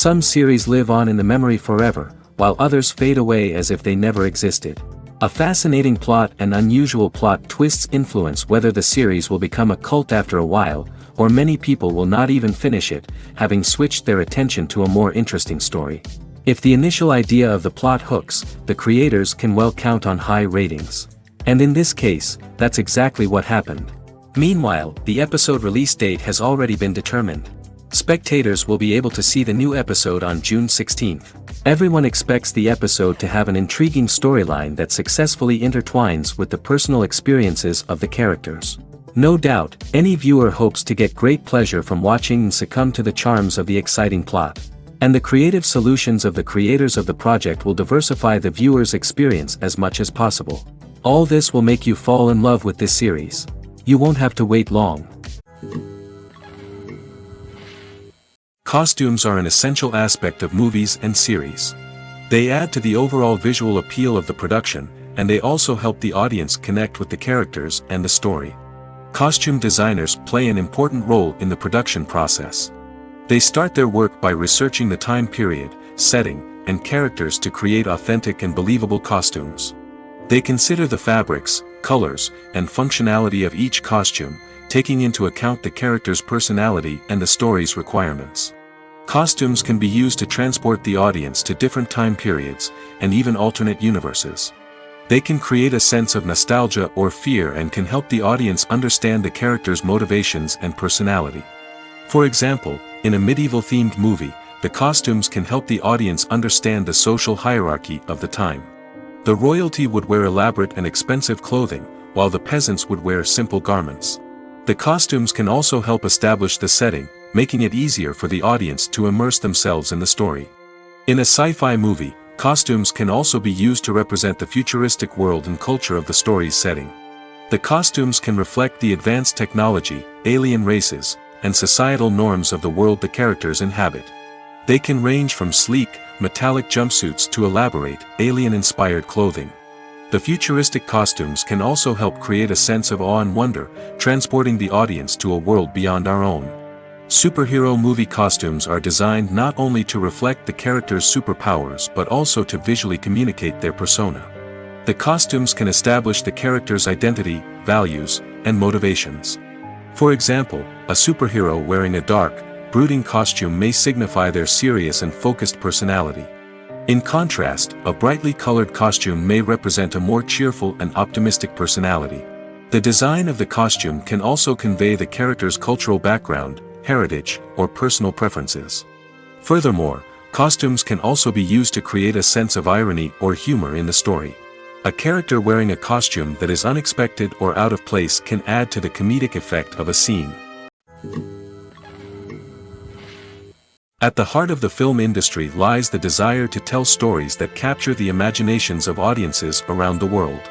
Some series live on in the memory forever, while others fade away as if they never existed. A fascinating plot and unusual plot twists influence whether the series will become a cult after a while, or many people will not even finish it, having switched their attention to a more interesting story. If the initial idea of the plot hooks, the creators can well count on high ratings. And in this case, that's exactly what happened. Meanwhile, the episode release date has already been determined. Spectators will be able to see the new episode on June 16th. Everyone expects the episode to have an intriguing storyline that successfully intertwines with the personal experiences of the characters. No doubt, any viewer hopes to get great pleasure from watching and succumb to the charms of the exciting plot. And the creative solutions of the creators of the project will diversify the viewer's experience as much as possible. All this will make you fall in love with this series. You won't have to wait long. Costumes are an essential aspect of movies and series. They add to the overall visual appeal of the production, and they also help the audience connect with the characters and the story. Costume designers play an important role in the production process. They start their work by researching the time period, setting, and characters to create authentic and believable costumes. They consider the fabrics, colors, and functionality of each costume, taking into account the character's personality and the story's requirements. Costumes can be used to transport the audience to different time periods, and even alternate universes. They can create a sense of nostalgia or fear and can help the audience understand the character's motivations and personality. For example, in a medieval-themed movie, the costumes can help the audience understand the social hierarchy of the time. The royalty would wear elaborate and expensive clothing, while the peasants would wear simple garments. The costumes can also help establish the setting, making it easier for the audience to immerse themselves in the story. In a sci-fi movie, costumes can also be used to represent the futuristic world and culture of the story's setting. The costumes can reflect the advanced technology, alien races, and societal norms of the world the characters inhabit. They can range from sleek, metallic jumpsuits to elaborate, alien-inspired clothing. The futuristic costumes can also help create a sense of awe and wonder, transporting the audience to a world beyond our own. Superhero movie costumes are designed not only to reflect the character's superpowers but also to visually communicate their persona. The costumes can establish the character's identity, values, and motivations. For example, a superhero wearing a dark, brooding costume may signify their serious and focused personality. In contrast, a brightly colored costume may represent a more cheerful and optimistic personality. The design of the costume can also convey the character's cultural background, heritage, or personal preferences. Furthermore, costumes can also be used to create a sense of irony or humor in the story. A character wearing a costume that is unexpected or out of place can add to the comedic effect of a scene. At the heart of the film industry lies the desire to tell stories that capture the imaginations of audiences around the world.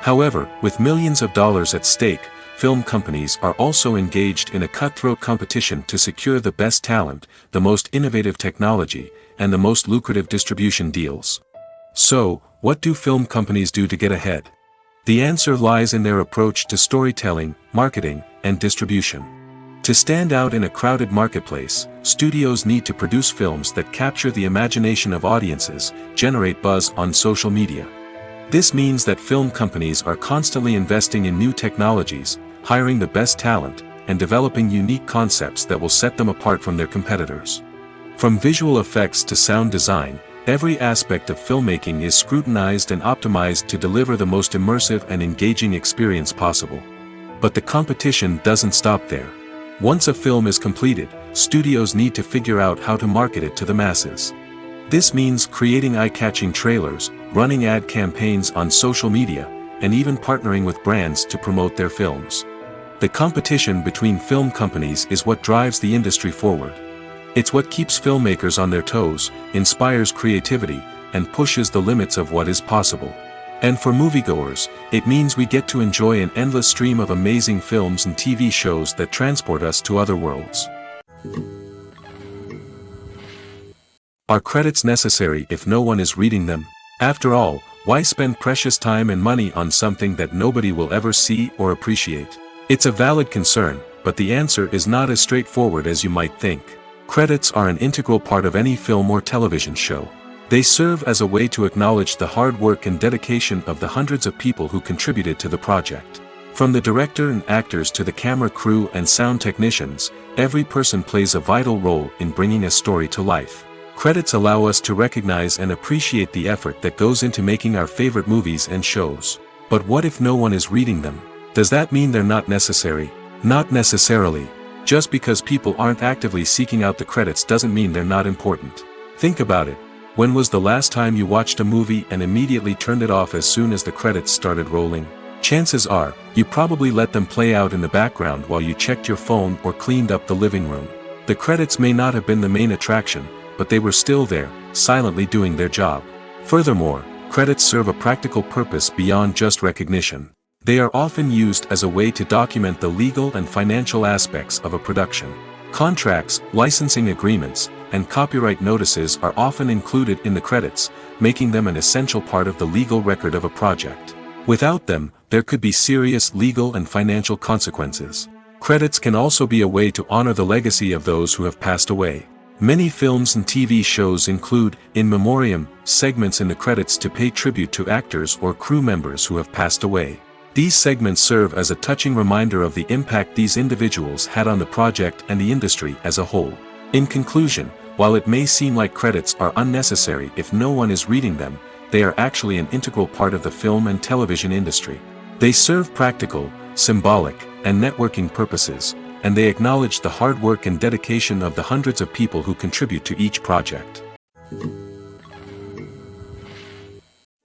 However, with millions of dollars at stake, film companies are also engaged in a cutthroat competition to secure the best talent, the most innovative technology, and the most lucrative distribution deals. So, what do film companies do to get ahead? The answer lies in their approach to storytelling, marketing, and distribution. To stand out in a crowded marketplace, studios need to produce films that capture the imagination of audiences, generate buzz on social media. This means that film companies are constantly investing in new technologies, hiring the best talent, and developing unique concepts that will set them apart from their competitors. From visual effects to sound design, every aspect of filmmaking is scrutinized and optimized to deliver the most immersive and engaging experience possible. But the competition doesn't stop there. Once a film is completed, studios need to figure out how to market it to the masses. This means creating eye-catching trailers, running ad campaigns on social media, and even partnering with brands to promote their films. The competition between film companies is what drives the industry forward. It's what keeps filmmakers on their toes, inspires creativity, and pushes the limits of what is possible. And for moviegoers, it means we get to enjoy an endless stream of amazing films and TV shows that transport us to other worlds. Are credits necessary if no one is reading them? After all, why spend precious time and money on something that nobody will ever see or appreciate? It's a valid concern, but the answer is not as straightforward as you might think. Credits are an integral part of any film or television show. They serve as a way to acknowledge the hard work and dedication of the hundreds of people who contributed to the project. From the director and actors to the camera crew and sound technicians, every person plays a vital role in bringing a story to life. Credits allow us to recognize and appreciate the effort that goes into making our favorite movies and shows. But what if no one is reading them? Does that mean they're not necessary? Not necessarily. Just because people aren't actively seeking out the credits doesn't mean they're not important. Think about it. When was the last time you watched a movie and immediately turned it off as soon as the credits started rolling? Chances are, you probably let them play out in the background while you checked your phone or cleaned up the living room. The credits may not have been the main attraction, but they were still there, silently doing their job. Furthermore, credits serve a practical purpose beyond just recognition. They are often used as a way to document the legal and financial aspects of a production. Contracts, licensing agreements, and copyright notices are often included in the credits, making them an essential part of the legal record of a project. Without them, there could be serious legal and financial consequences. Credits can also be a way to honor the legacy of those who have passed away. Many films and TV shows include in memoriam segments in the credits to pay tribute to actors or crew members who have passed away. These segments serve as a touching reminder of the impact these individuals had on the project and the industry as a whole. In conclusion, while it may seem like credits are unnecessary if no one is reading them, they are actually an integral part of the film and television industry. They serve practical, symbolic, and networking purposes, and they acknowledge the hard work and dedication of the hundreds of people who contribute to each project.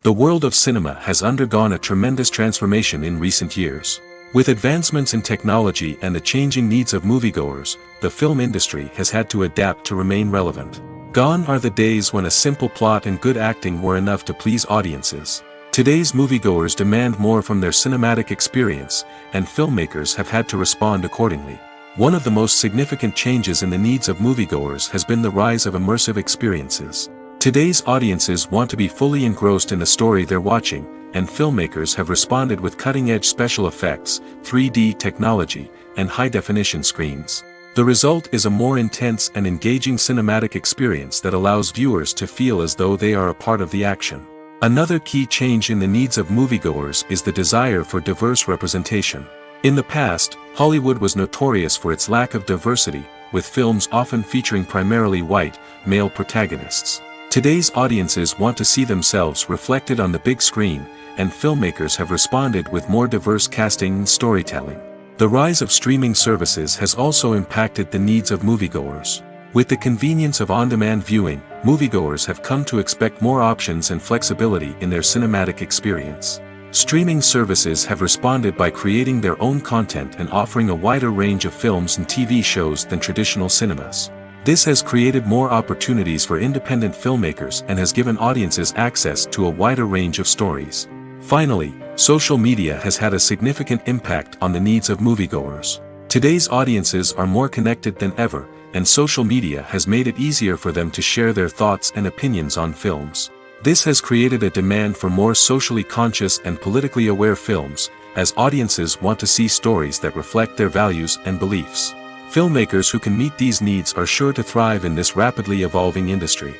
The world of cinema has undergone a tremendous transformation in recent years. With advancements in technology and the changing needs of moviegoers, the film industry has had to adapt to remain relevant. Gone are the days when a simple plot and good acting were enough to please audiences. Today's moviegoers demand more from their cinematic experience, and filmmakers have had to respond accordingly. One of the most significant changes in the needs of moviegoers has been the rise of immersive experiences. Today's audiences want to be fully engrossed in the story they're watching, and filmmakers have responded with cutting-edge special effects, 3D technology, and high-definition screens. The result is a more intense and engaging cinematic experience that allows viewers to feel as though they are a part of the action. Another key change in the needs of moviegoers is the desire for diverse representation. In the past, Hollywood was notorious for its lack of diversity, with films often featuring primarily white, male protagonists. Today's audiences want to see themselves reflected on the big screen, and filmmakers have responded with more diverse casting and storytelling. The rise of streaming services has also impacted the needs of moviegoers. With the convenience of on-demand viewing, moviegoers have come to expect more options and flexibility in their cinematic experience. Streaming services have responded by creating their own content and offering a wider range of films and TV shows than traditional cinemas. This has created more opportunities for independent filmmakers and has given audiences access to a wider range of stories. Finally, social media has had a significant impact on the needs of moviegoers. Today's audiences are more connected than ever, and social media has made it easier for them to share their thoughts and opinions on films. This has created a demand for more socially conscious and politically aware films, as audiences want to see stories that reflect their values and beliefs. Filmmakers who can meet these needs are sure to thrive in this rapidly evolving industry.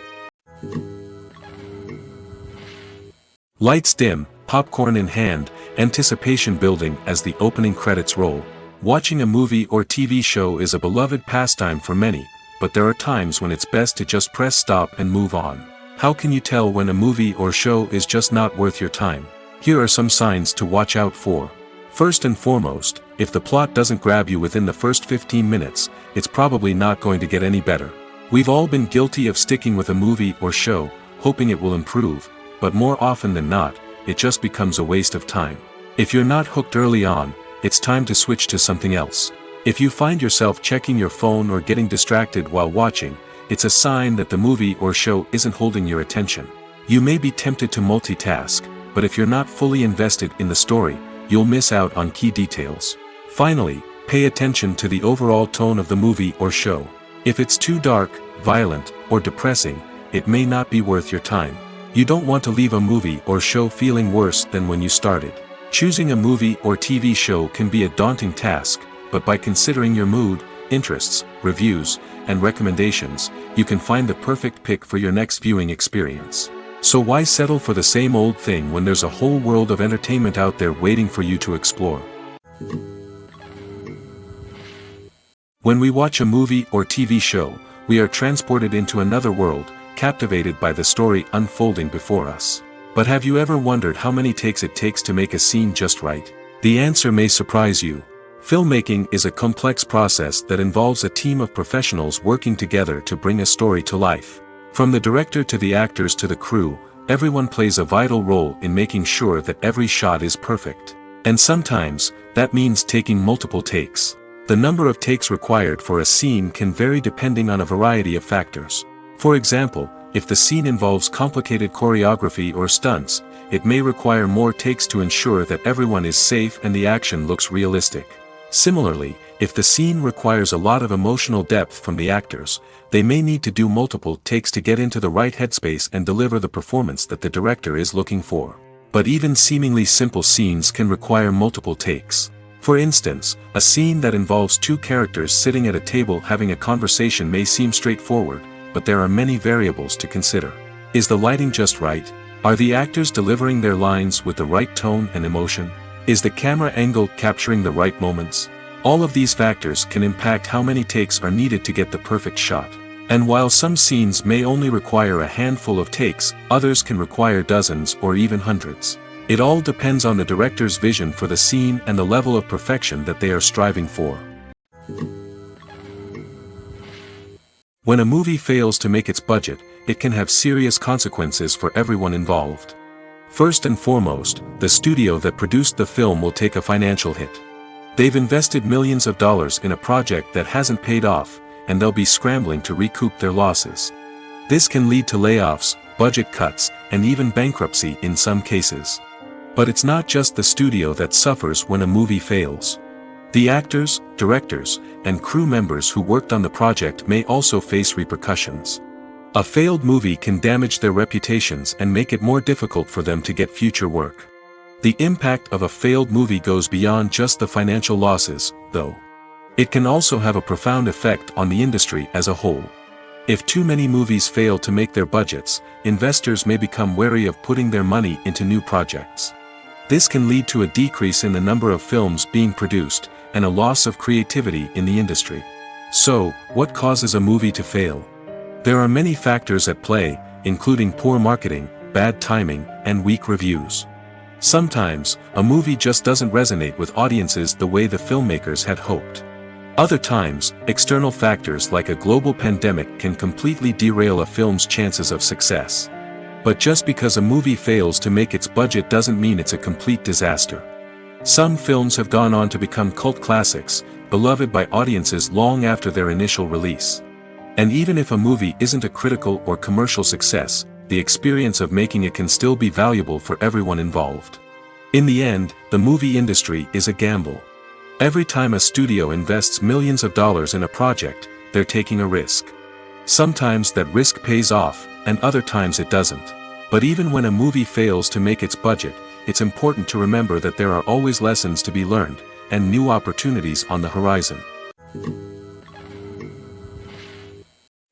Lights dim, popcorn in hand, anticipation building as the opening credits roll. Watching a movie or TV show is a beloved pastime for many, but there are times when it's best to just press stop and move on. How can you tell when a movie or show is just not worth your time? Here are some signs to watch out for. First and foremost, if the plot doesn't grab you within the first 15 minutes, it's probably not going to get any better. We've all been guilty of sticking with a movie or show, hoping it will improve, but more often than not, it just becomes a waste of time. If you're not hooked early on, it's time to switch to something else. If you find yourself checking your phone or getting distracted while watching, it's a sign that the movie or show isn't holding your attention. You may be tempted to multitask, but if you're not fully invested in the story, you'll miss out on key details. Finally, pay attention to the overall tone of the movie or show. If it's too dark, violent, or depressing, it may not be worth your time. You don't want to leave a movie or show feeling worse than when you started. Choosing a movie or TV show can be a daunting task, but by considering your mood, interests, reviews, and recommendations, you can find the perfect pick for your next viewing experience. So why settle for the same old thing when there's a whole world of entertainment out there waiting for you to explore? When we watch a movie or TV show, we are transported into another world, captivated by the story unfolding before us. But have you ever wondered how many takes it takes to make a scene just right? The answer may surprise you. Filmmaking is a complex process that involves a team of professionals working together to bring a story to life. From the director to the actors to the crew, everyone plays a vital role in making sure that every shot is perfect. And sometimes, that means taking multiple takes. The number of takes required for a scene can vary depending on a variety of factors. For example, if the scene involves complicated choreography or stunts, it may require more takes to ensure that everyone is safe and the action looks realistic. Similarly, if the scene requires a lot of emotional depth from the actors, they may need to do multiple takes to get into the right headspace and deliver the performance that the director is looking for. But even seemingly simple scenes can require multiple takes. For instance, a scene that involves two characters sitting at a table having a conversation may seem straightforward, but there are many variables to consider. Is the lighting just right? Are the actors delivering their lines with the right tone and emotion? Is the camera angle capturing the right moments? All of these factors can impact how many takes are needed to get the perfect shot. And while some scenes may only require a handful of takes, others can require dozens or even hundreds. It all depends on the director's vision for the scene and the level of perfection that they are striving for. When a movie fails to make its budget, it can have serious consequences for everyone involved. First and foremost, the studio that produced the film will take a financial hit. They've invested millions of dollars in a project that hasn't paid off, and they'll be scrambling to recoup their losses. This can lead to layoffs, budget cuts, and even bankruptcy in some cases. But it's not just the studio that suffers when a movie fails. The actors, directors, and crew members who worked on the project may also face repercussions. A failed movie can damage their reputations and make it more difficult for them to get future work. The impact of a failed movie goes beyond just the financial losses, though. It can also have a profound effect on the industry as a whole. If too many movies fail to make their budgets, investors may become wary of putting their money into new projects. This can lead to a decrease in the number of films being produced, and a loss of creativity in the industry. So, what causes a movie to fail? There are many factors at play, including poor marketing, bad timing, and weak reviews. Sometimes, a movie just doesn't resonate with audiences the way the filmmakers had hoped. Other times, external factors like a global pandemic can completely derail a film's chances of success. But just because a movie fails to make its budget doesn't mean it's a complete disaster. Some films have gone on to become cult classics, beloved by audiences long after their initial release. And even if a movie isn't a critical or commercial success, the experience of making it can still be valuable for everyone involved. In the end, the movie industry is a gamble. Every time a studio invests millions of dollars in a project, they're taking a risk. Sometimes that risk pays off, and other times it doesn't. But even when a movie fails to make its budget, it's important to remember that there are always lessons to be learned, and new opportunities on the horizon.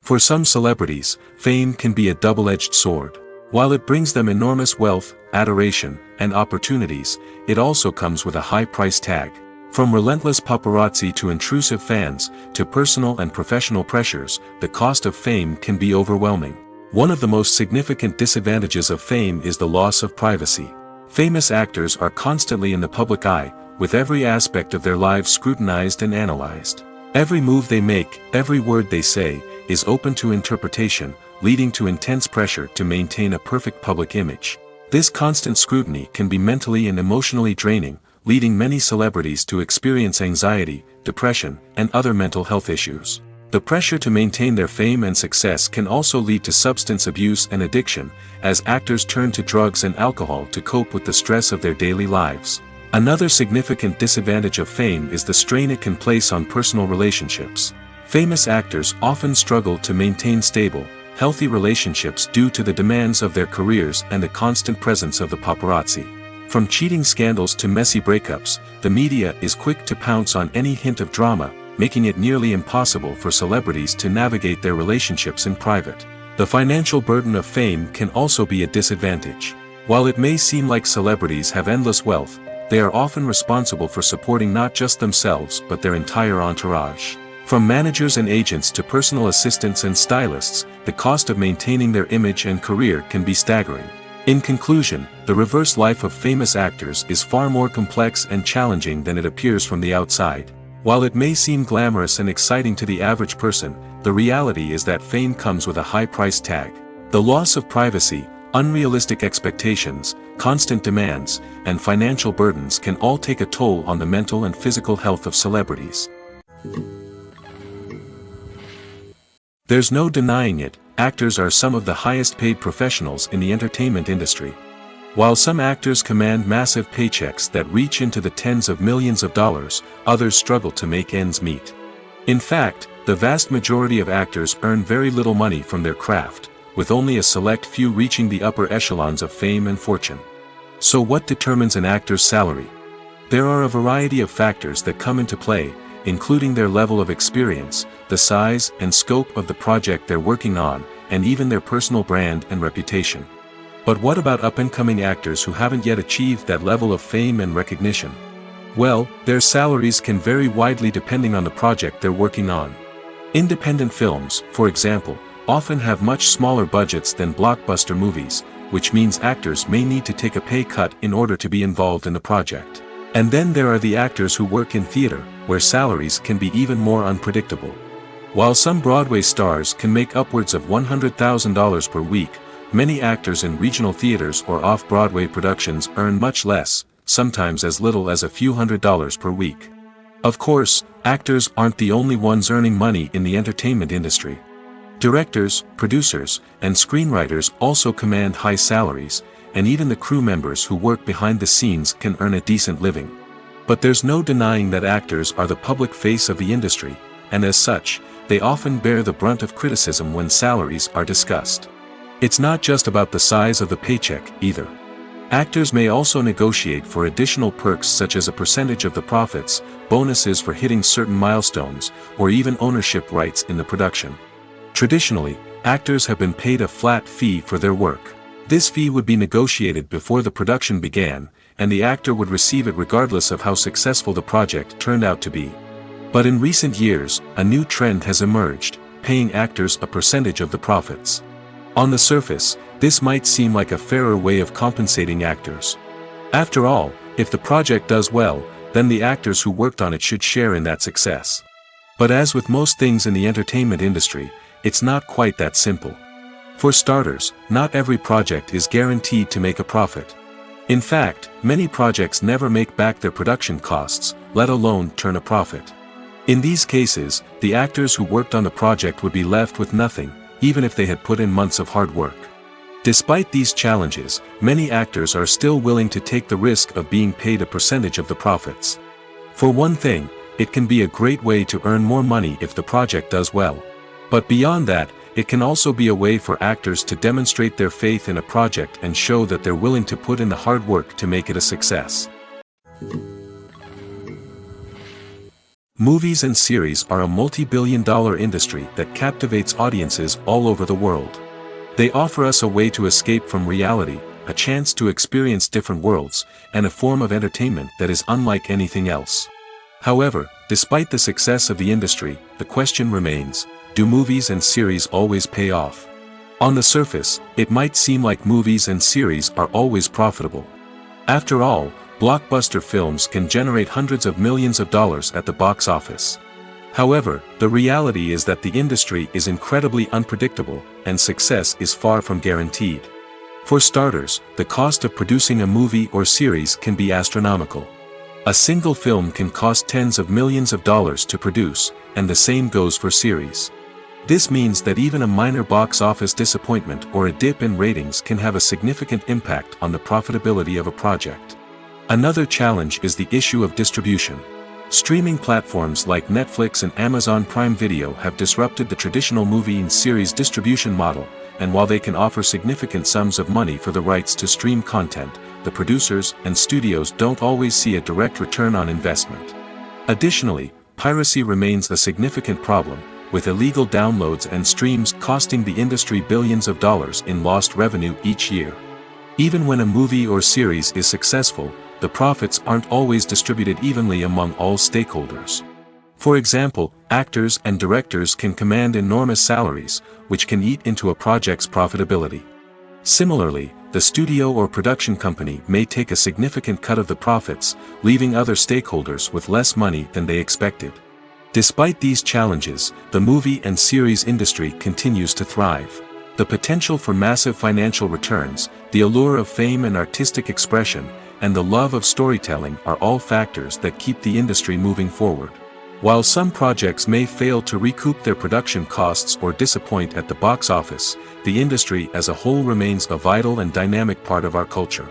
For some celebrities, fame can be a double-edged sword. While it brings them enormous wealth, adoration, and opportunities, it also comes with a high price tag. From relentless paparazzi to intrusive fans, to personal and professional pressures, the cost of fame can be overwhelming. One of the most significant disadvantages of fame is the loss of privacy. Famous actors are constantly in the public eye, with every aspect of their lives scrutinized and analyzed. Every move they make, every word they say, is open to interpretation, leading to intense pressure to maintain a perfect public image. This constant scrutiny can be mentally and emotionally draining, leading many celebrities to experience anxiety, depression, and other mental health issues. The pressure to maintain their fame and success can also lead to substance abuse and addiction, as actors turn to drugs and alcohol to cope with the stress of their daily lives. Another significant disadvantage of fame is the strain it can place on personal relationships. Famous actors often struggle to maintain stable, healthy relationships due to the demands of their careers and the constant presence of the paparazzi. From cheating scandals to messy breakups, the media is quick to pounce on any hint of drama, making it nearly impossible for celebrities to navigate their relationships in private. The financial burden of fame can also be a disadvantage. While it may seem like celebrities have endless wealth, they are often responsible for supporting not just themselves but their entire entourage. From managers and agents to personal assistants and stylists, the cost of maintaining their image and career can be staggering. In conclusion, the reverse life of famous actors is far more complex and challenging than it appears from the outside. While it may seem glamorous and exciting to the average person, the reality is that fame comes with a high price tag. The loss of privacy, unrealistic expectations, constant demands, and financial burdens can all take a toll on the mental and physical health of celebrities. There's no denying it, actors are some of the highest paid professionals in the entertainment industry. While some actors command massive paychecks that reach into the tens of millions of dollars, others struggle to make ends meet. In fact, the vast majority of actors earn very little money from their craft, with only a select few reaching the upper echelons of fame and fortune. So what determines an actor's salary? There are a variety of factors that come into play, including their level of experience, the size and scope of the project they're working on, and even their personal brand and reputation. But what about up-and-coming actors who haven't yet achieved that level of fame and recognition? Well, their salaries can vary widely depending on the project they're working on. Independent films, for example, often have much smaller budgets than blockbuster movies, which means actors may need to take a pay cut in order to be involved in the project. And then there are the actors who work in theater, where salaries can be even more unpredictable. While some Broadway stars can make upwards of $100,000 per week, many actors in regional theaters or off-Broadway productions earn much less, sometimes as little as a few $100s per week. Of course, actors aren't the only ones earning money in the entertainment industry. Directors, producers, and screenwriters also command high salaries, and even the crew members who work behind the scenes can earn a decent living. But there's no denying that actors are the public face of the industry, and as such, they often bear the brunt of criticism when salaries are discussed. It's not just about the size of the paycheck, either. Actors may also negotiate for additional perks such as a percentage of the profits, bonuses for hitting certain milestones, or even ownership rights in the production. Traditionally, actors have been paid a flat fee for their work. This fee would be negotiated before the production began, and the actor would receive it regardless of how successful the project turned out to be. But in recent years, a new trend has emerged, paying actors a percentage of the profits. On the surface, this might seem like a fairer way of compensating actors. After all, if the project does well, then the actors who worked on it should share in that success. But as with most things in the entertainment industry, it's not quite that simple. For starters, not every project is guaranteed to make a profit. In fact, many projects never make back their production costs, let alone turn a profit. In these cases, the actors who worked on the project would be left with nothing, even if they had put in months of hard work. Despite these challenges, many actors are still willing to take the risk of being paid a percentage of the profits. For one thing, it can be a great way to earn more money if the project does well. But beyond that, it can also be a way for actors to demonstrate their faith in a project and show that they're willing to put in the hard work to make it a success. Movies and series are a multi-billion-dollar industry that captivates audiences all over the world. They offer us a way to escape from reality, a chance to experience different worlds, and a form of entertainment that is unlike anything else. However, despite the success of the industry, the question remains, do movies and series always pay off? On the surface, it might seem like movies and series are always profitable. After all, blockbuster films can generate hundreds of millions of dollars at the box office. However, the reality is that the industry is incredibly unpredictable, and success is far from guaranteed. For starters, the cost of producing a movie or series can be astronomical. A single film can cost tens of millions of dollars to produce, and the same goes for series. This means that even a minor box office disappointment or a dip in ratings can have a significant impact on the profitability of a project. Another challenge is the issue of distribution. Streaming platforms like Netflix and Amazon Prime Video have disrupted the traditional movie and series distribution model, and while they can offer significant sums of money for the rights to stream content, the producers and studios don't always see a direct return on investment. Additionally, piracy remains a significant problem, with illegal downloads and streams costing the industry billions of dollars in lost revenue each year. Even when a movie or series is successful, the profits aren't always distributed evenly among all stakeholders. For example, actors and directors can command enormous salaries, which can eat into a project's profitability. Similarly, the studio or production company may take a significant cut of the profits, leaving other stakeholders with less money than they expected. Despite these challenges, the movie and series industry continues to thrive. The potential for massive financial returns, the allure of fame and artistic expression, and the love of storytelling are all factors that keep the industry moving forward. While some projects may fail to recoup their production costs or disappoint at the box office, the industry as a whole remains a vital and dynamic part of our culture.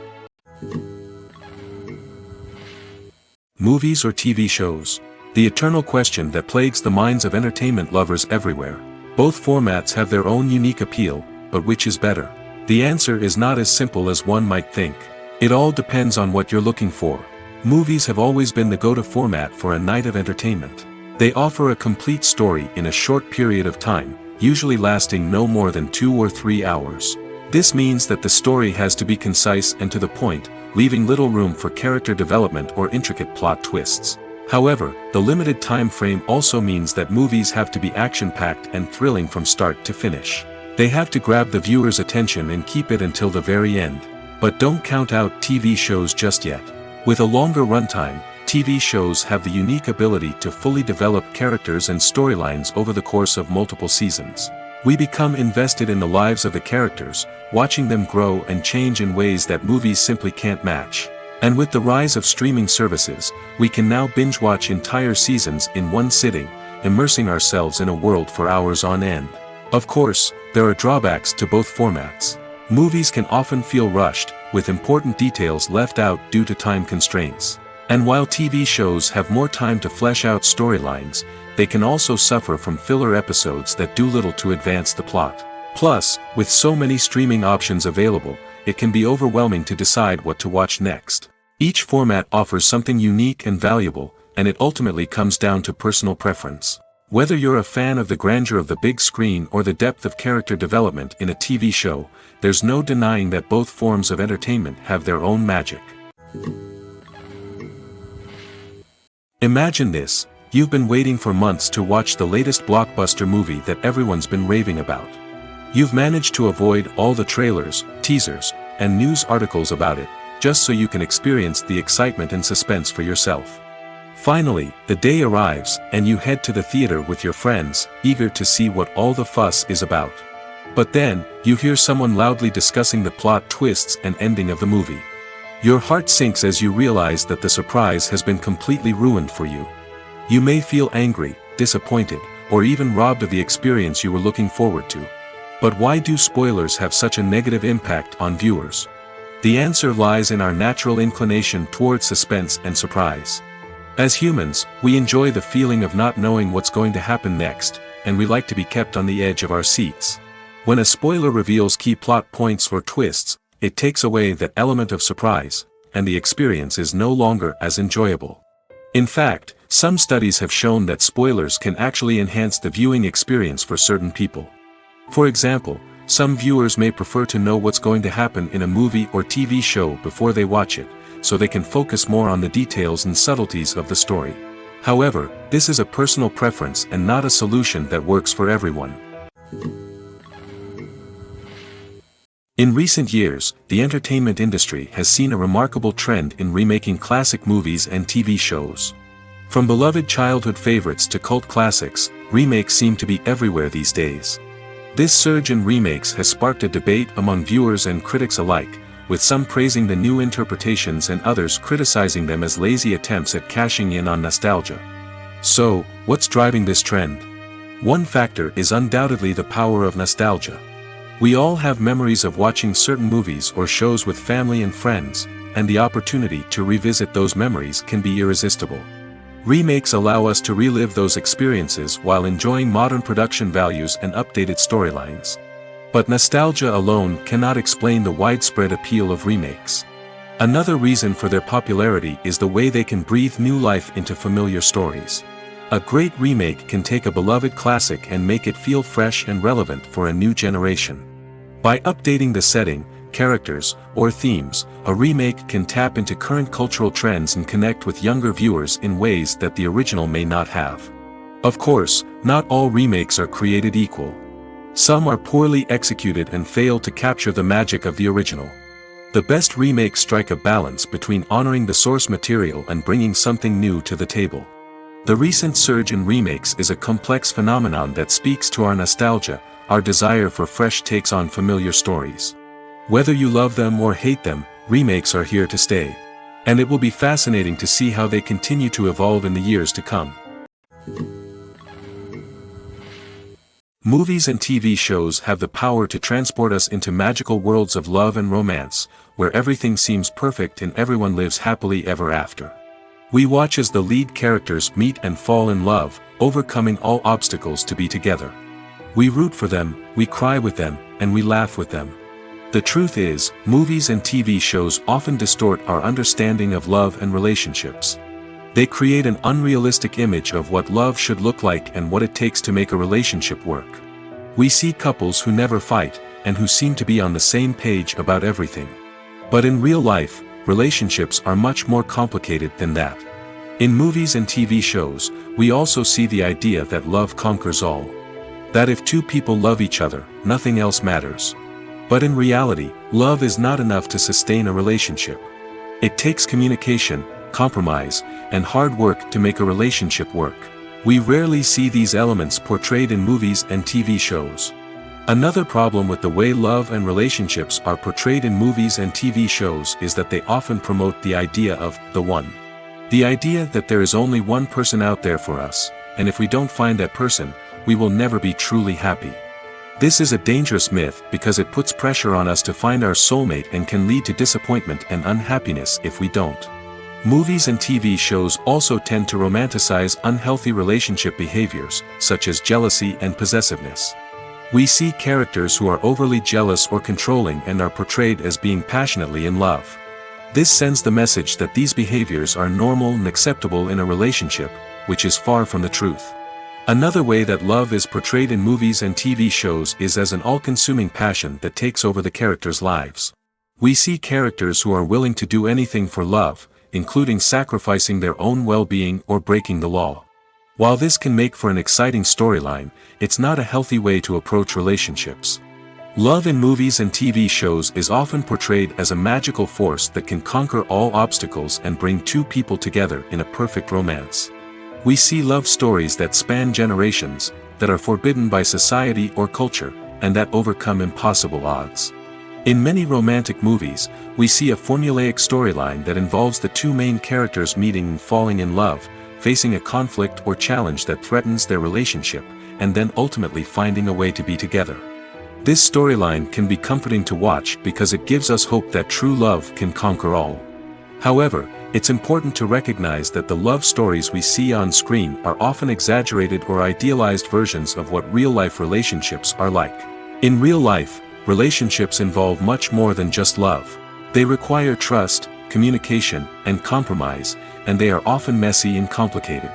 Movies or TV shows? The eternal question that plagues the minds of entertainment lovers everywhere. Both formats have their own unique appeal, but which is better? The answer is not as simple as one might think. It all depends on what you're looking for. Movies have always been the go-to format for a night of entertainment. They offer a complete story in a short period of time, usually lasting no more than 2 or 3 hours. This means that the story has to be concise and to the point, leaving little room for character development or intricate plot twists. However, the limited time frame also means that movies have to be action-packed and thrilling from start to finish. They have to grab the viewer's attention and keep it until the very end. But don't count out TV shows just yet. With a longer runtime, TV shows have the unique ability to fully develop characters and storylines over the course of multiple seasons. We become invested in the lives of the characters, watching them grow and change in ways that movies simply can't match. And with the rise of streaming services, we can now binge-watch entire seasons in one sitting, immersing ourselves in a world for hours on end. Of course, there are drawbacks to both formats. Movies can often feel rushed, with important details left out due to time constraints. And while TV shows have more time to flesh out storylines, they can also suffer from filler episodes that do little to advance the plot. Plus, with so many streaming options available, it can be overwhelming to decide what to watch next. Each format offers something unique and valuable, and it ultimately comes down to personal preference. Whether you're a fan of the grandeur of the big screen or the depth of character development in a TV show, there's no denying that both forms of entertainment have their own magic. Imagine this: you've been waiting for months to watch the latest blockbuster movie that everyone's been raving about. You've managed to avoid all the trailers, teasers, and news articles about it, just so you can experience the excitement and suspense for yourself. Finally, the day arrives, and you head to the theater with your friends, eager to see what all the fuss is about. But then, you hear someone loudly discussing the plot twists and ending of the movie. Your heart sinks as you realize that the surprise has been completely ruined for you. You may feel angry, disappointed, or even robbed of the experience you were looking forward to. But why do spoilers have such a negative impact on viewers? The answer lies in our natural inclination towards suspense and surprise. As humans, we enjoy the feeling of not knowing what's going to happen next, and we like to be kept on the edge of our seats. When a spoiler reveals key plot points or twists, it takes away that element of surprise, and the experience is no longer as enjoyable. In fact, some studies have shown that spoilers can actually enhance the viewing experience for certain people. For example, some viewers may prefer to know what's going to happen in a movie or TV show before they watch it, so they can focus more on the details and subtleties of the story. However, this is a personal preference and not a solution that works for everyone. In recent years, the entertainment industry has seen a remarkable trend in remaking classic movies and TV shows. From beloved childhood favorites to cult classics, remakes seem to be everywhere these days. This surge in remakes has sparked a debate among viewers and critics alike, with some praising the new interpretations and others criticizing them as lazy attempts at cashing in on nostalgia. So, what's driving this trend? One factor is undoubtedly the power of nostalgia. We all have memories of watching certain movies or shows with family and friends, and the opportunity to revisit those memories can be irresistible. Remakes allow us to relive those experiences while enjoying modern production values and updated storylines. But nostalgia alone cannot explain the widespread appeal of remakes. Another reason for their popularity is the way they can breathe new life into familiar stories. A great remake can take a beloved classic and make it feel fresh and relevant for a new generation. By updating the setting, characters, or themes, a remake can tap into current cultural trends and connect with younger viewers in ways that the original may not have. Of course, not all remakes are created equal. Some are poorly executed and fail to capture the magic of the original. The best remakes strike a balance between honoring the source material and bringing something new to the table. The recent surge in remakes is a complex phenomenon that speaks to our nostalgia, our desire for fresh takes on familiar stories. Whether you love them or hate them, remakes are here to stay. And it will be fascinating to see how they continue to evolve in the years to come. Movies and TV shows have the power to transport us into magical worlds of love and romance, where everything seems perfect and everyone lives happily ever after. We watch as the lead characters meet and fall in love, overcoming all obstacles to be together. We root for them, we cry with them, and we laugh with them. The truth is, movies and TV shows often distort our understanding of love and relationships. They create an unrealistic image of what love should look like and what it takes to make a relationship work. We see couples who never fight, and who seem to be on the same page about everything. But in real life, relationships are much more complicated than that. In movies and TV shows, we also see the idea that love conquers all. That if two people love each other, nothing else matters. But in reality, love is not enough to sustain a relationship. It takes communication, compromise, and hard work to make a relationship work. We rarely see these elements portrayed in movies and TV shows. Another problem with the way love and relationships are portrayed in movies and TV shows is that they often promote the idea of the one. The idea that there is only one person out there for us, and if we don't find that person, we will never be truly happy. This is a dangerous myth because it puts pressure on us to find our soulmate and can lead to disappointment and unhappiness if we don't. Movies and TV shows also tend to romanticize unhealthy relationship behaviors, such as jealousy and possessiveness. We see characters who are overly jealous or controlling and are portrayed as being passionately in love. This sends the message that these behaviors are normal and acceptable in a relationship, which is far from the truth. Another way that love is portrayed in movies and TV shows is as an all-consuming passion that takes over the characters' lives. We see characters who are willing to do anything for love, including sacrificing their own well-being or breaking the law. While this can make for an exciting storyline, it's not a healthy way to approach relationships. Love in movies and TV shows is often portrayed as a magical force that can conquer all obstacles and bring two people together in a perfect romance. We see love stories that span generations, that are forbidden by society or culture, and that overcome impossible odds. In many romantic movies, we see a formulaic storyline that involves the two main characters meeting and falling in love, facing a conflict or challenge that threatens their relationship, and then ultimately finding a way to be together. This storyline can be comforting to watch because it gives us hope that true love can conquer all. However, it's important to recognize that the love stories we see on screen are often exaggerated or idealized versions of what real-life relationships are like. In real life, relationships involve much more than just love. They require trust, communication, and compromise, and they are often messy and complicated.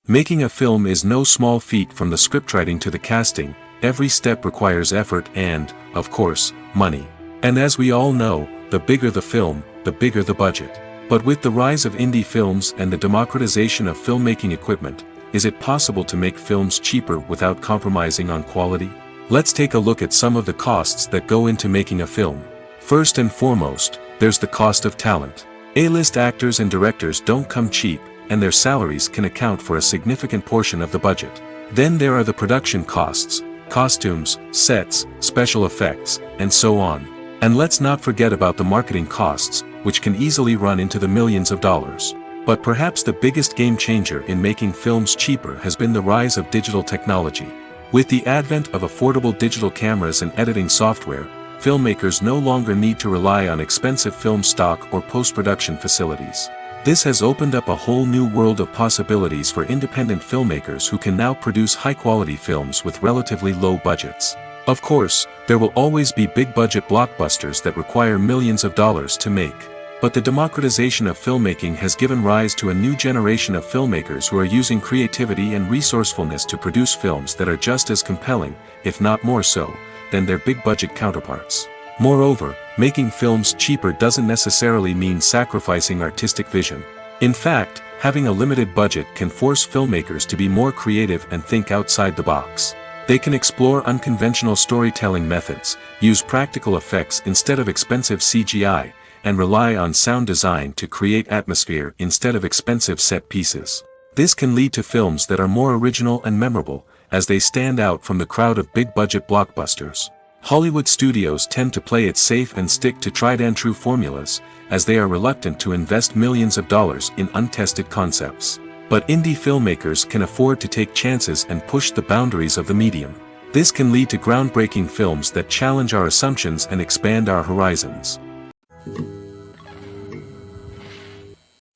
Making a film is no small feat. From the scriptwriting to the casting, every step requires effort and, of course, money. And as we all know, the bigger the film, the bigger the budget. But with the rise of indie films and the democratization of filmmaking equipment, is it possible to make films cheaper without compromising on quality? Let's take a look at some of the costs that go into making a film. First and foremost, there's the cost of talent. A-list actors and directors don't come cheap, and their salaries can account for a significant portion of the budget. Then there are the production costs, costumes, sets, special effects, and so on. And let's not forget about the marketing costs, which can easily run into the millions of dollars. But perhaps the biggest game changer in making films cheaper has been the rise of digital technology. With the advent of affordable digital cameras and editing software, filmmakers no longer need to rely on expensive film stock or post-production facilities. This has opened up a whole new world of possibilities for independent filmmakers who can now produce high-quality films with relatively low budgets. Of course, there will always be big-budget blockbusters that require millions of dollars to make. But the democratization of filmmaking has given rise to a new generation of filmmakers who are using creativity and resourcefulness to produce films that are just as compelling, if not more so, than their big-budget counterparts. Moreover, making films cheaper doesn't necessarily mean sacrificing artistic vision. In fact, having a limited budget can force filmmakers to be more creative and think outside the box. They can explore unconventional storytelling methods, use practical effects instead of expensive CGI, and rely on sound design to create atmosphere instead of expensive set pieces. This can lead to films that are more original and memorable, as they stand out from the crowd of big-budget blockbusters. Hollywood studios tend to play it safe and stick to tried-and-true formulas, as they are reluctant to invest millions of dollars in untested concepts. But indie filmmakers can afford to take chances and push the boundaries of the medium. This can lead to groundbreaking films that challenge our assumptions and expand our horizons.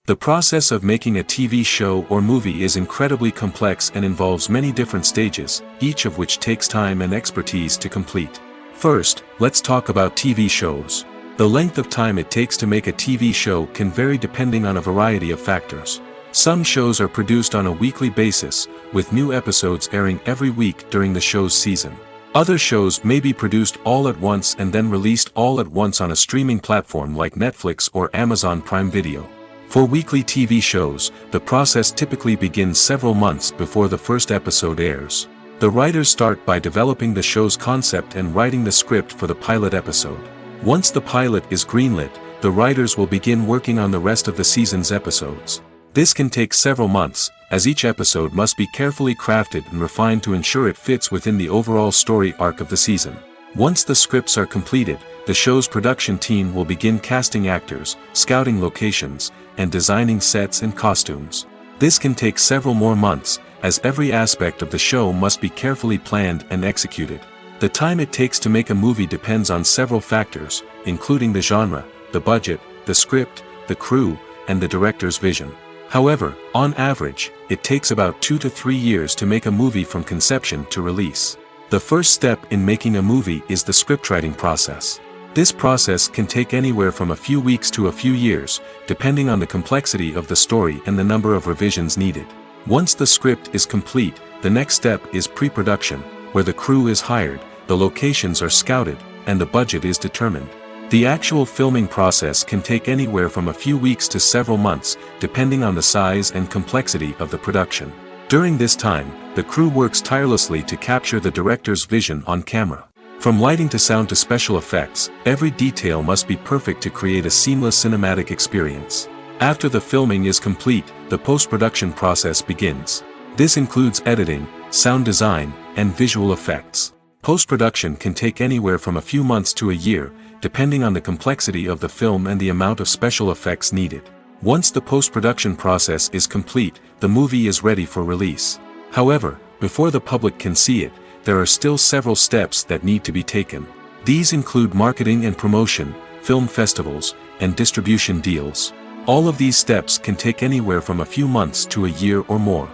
The process of making a TV show or movie is incredibly complex and involves many different stages, each of which takes time and expertise to complete. First, let's talk about TV shows. The length of time it takes to make a TV show can vary depending on a variety of factors. Some shows are produced on a weekly basis, with new episodes airing every week during the show's season. Other shows may be produced all at once and then released all at once on a streaming platform like Netflix or Amazon Prime Video. For weekly TV shows, the process typically begins several months before the first episode airs. The writers start by developing the show's concept and writing the script for the pilot episode. Once the pilot is greenlit, the writers will begin working on the rest of the season's episodes. This can take several months, as each episode must be carefully crafted and refined to ensure it fits within the overall story arc of the season. Once the scripts are completed, the show's production team will begin casting actors, scouting locations, and designing sets and costumes. This can take several more months, as every aspect of the show must be carefully planned and executed. The time it takes to make a movie depends on several factors, including the genre, the budget, the script, the crew, and the director's vision. However, on average, it takes about 2 to 3 years to make a movie from conception to release. The first step in making a movie is the scriptwriting process. This process can take anywhere from a few weeks to a few years, depending on the complexity of the story and the number of revisions needed. Once the script is complete, the next step is pre-production, where the crew is hired, the locations are scouted, and the budget is determined. The actual filming process can take anywhere from a few weeks to several months, depending on the size and complexity of the production. During this time, the crew works tirelessly to capture the director's vision on camera. From lighting to sound to special effects, every detail must be perfect to create a seamless cinematic experience. After the filming is complete, the post-production process begins. This includes editing, sound design, and visual effects. Post-production can take anywhere from a few months to a year, depending on the complexity of the film and the amount of special effects needed. Once the post-production process is complete, the movie is ready for release. However, before the public can see it, there are still several steps that need to be taken. These include marketing and promotion, film festivals, and distribution deals. All of these steps can take anywhere from a few months to a year or more.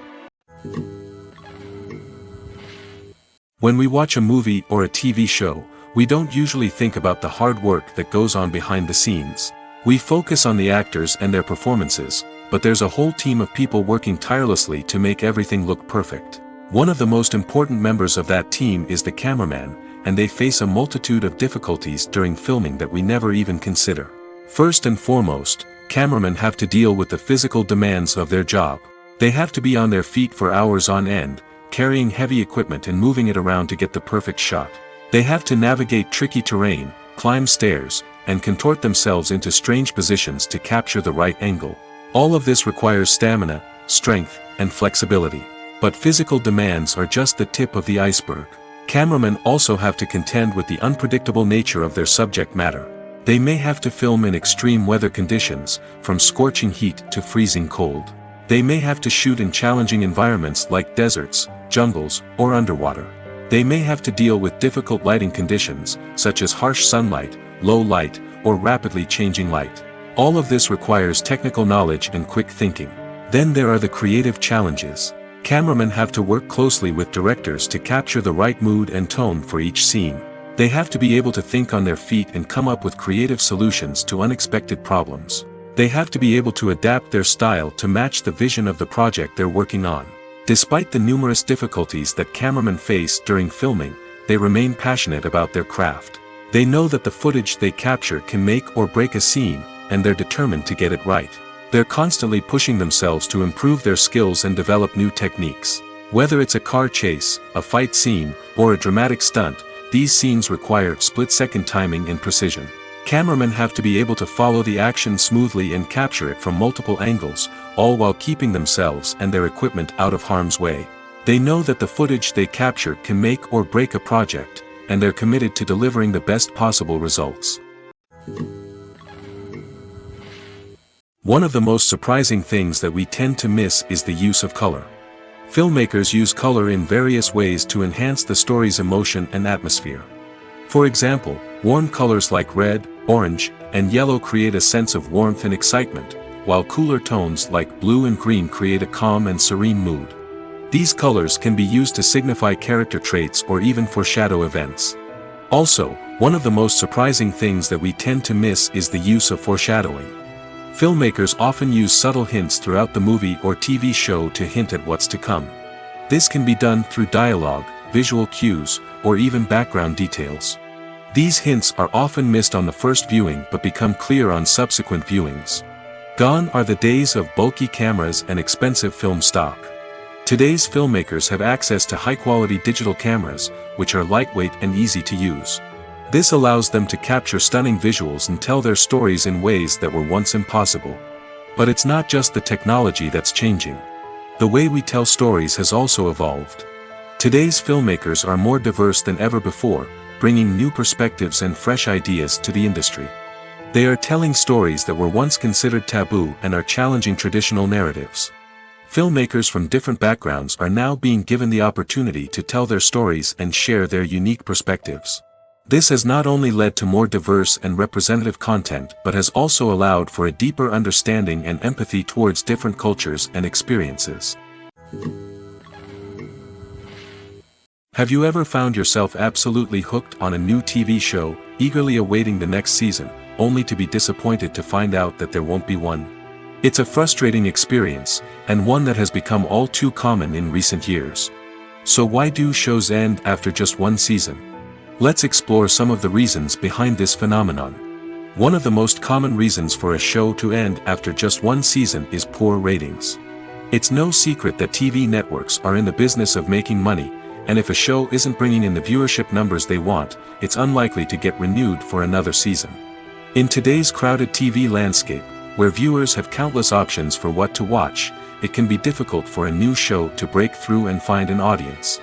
When we watch a movie or a TV show, we don't usually think about the hard work that goes on behind the scenes. We focus on the actors and their performances, but there's a whole team of people working tirelessly to make everything look perfect. One of the most important members of that team is the cameraman, and they face a multitude of difficulties during filming that we never even consider. First and foremost, cameramen have to deal with the physical demands of their job. They have to be on their feet for hours on end, carrying heavy equipment and moving it around to get the perfect shot. They have to navigate tricky terrain, climb stairs, and contort themselves into strange positions to capture the right angle. All of this requires stamina, strength, and flexibility. But physical demands are just the tip of the iceberg. Cameramen also have to contend with the unpredictable nature of their subject matter. They may have to film in extreme weather conditions, from scorching heat to freezing cold. They may have to shoot in challenging environments like deserts, jungles, or underwater. They may have to deal with difficult lighting conditions, such as harsh sunlight, low light, or rapidly changing light. All of this requires technical knowledge and quick thinking. Then there are the creative challenges. Cameramen have to work closely with directors to capture the right mood and tone for each scene. They have to be able to think on their feet and come up with creative solutions to unexpected problems. They have to be able to adapt their style to match the vision of the project they're working on. Despite the numerous difficulties that cameramen face during filming, they remain passionate about their craft. They know that the footage they capture can make or break a scene, and they're determined to get it right. They're constantly pushing themselves to improve their skills and develop new techniques. Whether it's a car chase, a fight scene, or a dramatic stunt, these scenes require split-second timing and precision. Cameramen have to be able to follow the action smoothly and capture it from multiple angles, all while keeping themselves and their equipment out of harm's way. They know that the footage they capture can make or break a project, and they're committed to delivering the best possible results. One of the most surprising things that we tend to miss is the use of color. Filmmakers use color in various ways to enhance the story's emotion and atmosphere. For example, warm colors like red, orange, and yellow create a sense of warmth and excitement, while cooler tones like blue and green create a calm and serene mood. These colors can be used to signify character traits or even foreshadow events. Also, one of the most surprising things that we tend to miss is the use of foreshadowing. Filmmakers often use subtle hints throughout the movie or TV show to hint at what's to come. This can be done through dialogue, visual cues, or even background details. These hints are often missed on the first viewing but become clear on subsequent viewings. Gone are the days of bulky cameras and expensive film stock. Today's filmmakers have access to high-quality digital cameras, which are lightweight and easy to use. This allows them to capture stunning visuals and tell their stories in ways that were once impossible. But it's not just the technology that's changing. The way we tell stories has also evolved. Today's filmmakers are more diverse than ever before, bringing new perspectives and fresh ideas to the industry. They are telling stories that were once considered taboo and are challenging traditional narratives. Filmmakers from different backgrounds are now being given the opportunity to tell their stories and share their unique perspectives. This has not only led to more diverse and representative content but has also allowed for a deeper understanding and empathy towards different cultures and experiences. Have you ever found yourself absolutely hooked on a new TV show, eagerly awaiting the next season, only to be disappointed to find out that there won't be one? It's a frustrating experience, and one that has become all too common in recent years. So why do shows end after just one season? Let's explore some of the reasons behind this phenomenon. One of the most common reasons for a show to end after just one season is poor ratings. It's no secret that TV networks are in the business of making money, and if a show isn't bringing in the viewership numbers they want, it's unlikely to get renewed for another season. In today's crowded TV landscape, where viewers have countless options for what to watch, it can be difficult for a new show to break through and find an audience.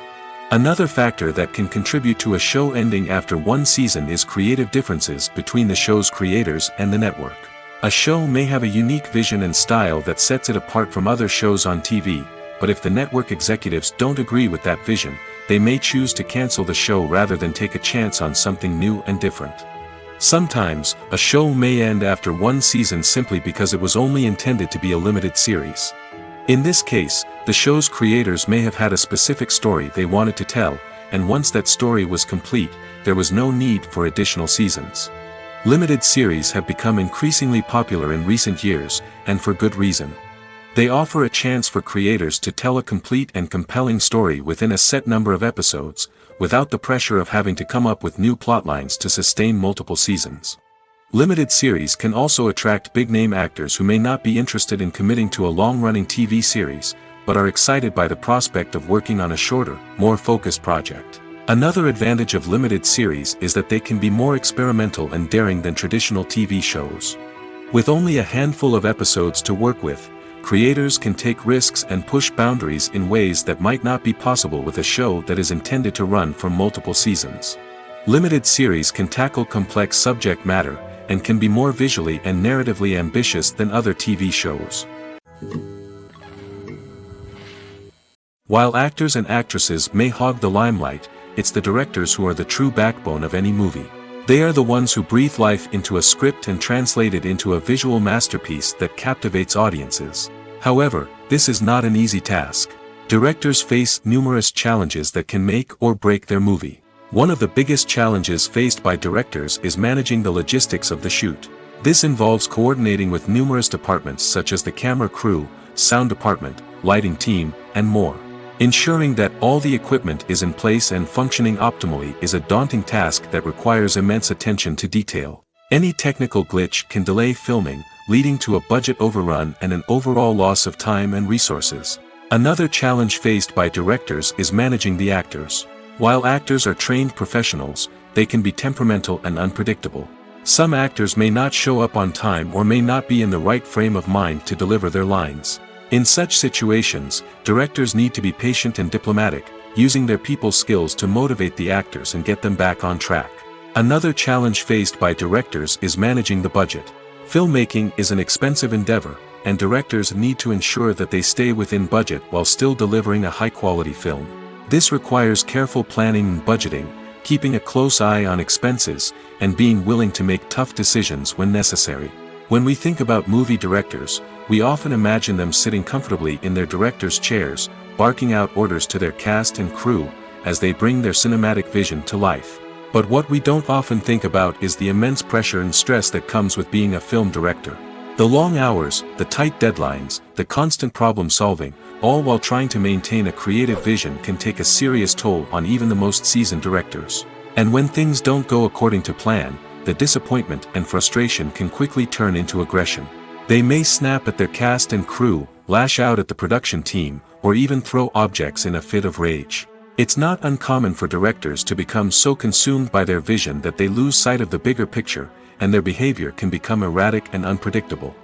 Another factor that can contribute to a show ending after one season is creative differences between the show's creators and the network. A show may have a unique vision and style that sets it apart from other shows on TV, but if the network executives don't agree with that vision, they may choose to cancel the show rather than take a chance on something new and different. Sometimes, a show may end after one season simply because it was only intended to be a limited series. In this case, the show's creators may have had a specific story they wanted to tell, and once that story was complete, there was no need for additional seasons. Limited series have become increasingly popular in recent years, and for good reason. They offer a chance for creators to tell a complete and compelling story within a set number of episodes, without the pressure of having to come up with new plotlines to sustain multiple seasons. Limited series can also attract big-name actors who may not be interested in committing to a long-running TV series, but are excited by the prospect of working on a shorter, more focused project. Another advantage of limited series is that they can be more experimental and daring than traditional TV shows. With only a handful of episodes to work with, creators can take risks and push boundaries in ways that might not be possible with a show that is intended to run for multiple seasons. Limited series can tackle complex subject matter, and can be more visually and narratively ambitious than other TV shows. While actors and actresses may hog the limelight, it's the directors who are the true backbone of any movie. They are the ones who breathe life into a script and translate it into a visual masterpiece that captivates audiences. However, this is not an easy task. Directors face numerous challenges that can make or break their movie. One of the biggest challenges faced by directors is managing the logistics of the shoot. This involves coordinating with numerous departments such as the camera crew, sound department, lighting team, and more. Ensuring that all the equipment is in place and functioning optimally is a daunting task that requires immense attention to detail. Any technical glitch can delay filming, leading to a budget overrun and an overall loss of time and resources. Another challenge faced by directors is managing the actors. While actors are trained professionals, they can be temperamental and unpredictable. Some actors may not show up on time or may not be in the right frame of mind to deliver their lines. In such situations, directors need to be patient and diplomatic, using their people skills to motivate the actors and get them back on track. Another challenge faced by directors is managing the budget. Filmmaking is an expensive endeavor, and directors need to ensure that they stay within budget while still delivering a high-quality film. This requires careful planning and budgeting, keeping a close eye on expenses, and being willing to make tough decisions when necessary. When we think about movie directors, we often imagine them sitting comfortably in their director's chairs, barking out orders to their cast and crew, as they bring their cinematic vision to life. But what we don't often think about is the immense pressure and stress that comes with being a film director. The long hours, the tight deadlines, the constant problem solving, all while trying to maintain a creative vision can take a serious toll on even the most seasoned directors. And when things don't go according to plan, the disappointment and frustration can quickly turn into aggression. They may snap at their cast and crew, lash out at the production team, or even throw objects in a fit of rage. It's not uncommon for directors to become so consumed by their vision that they lose sight of the bigger picture, and their behavior can become erratic and unpredictable.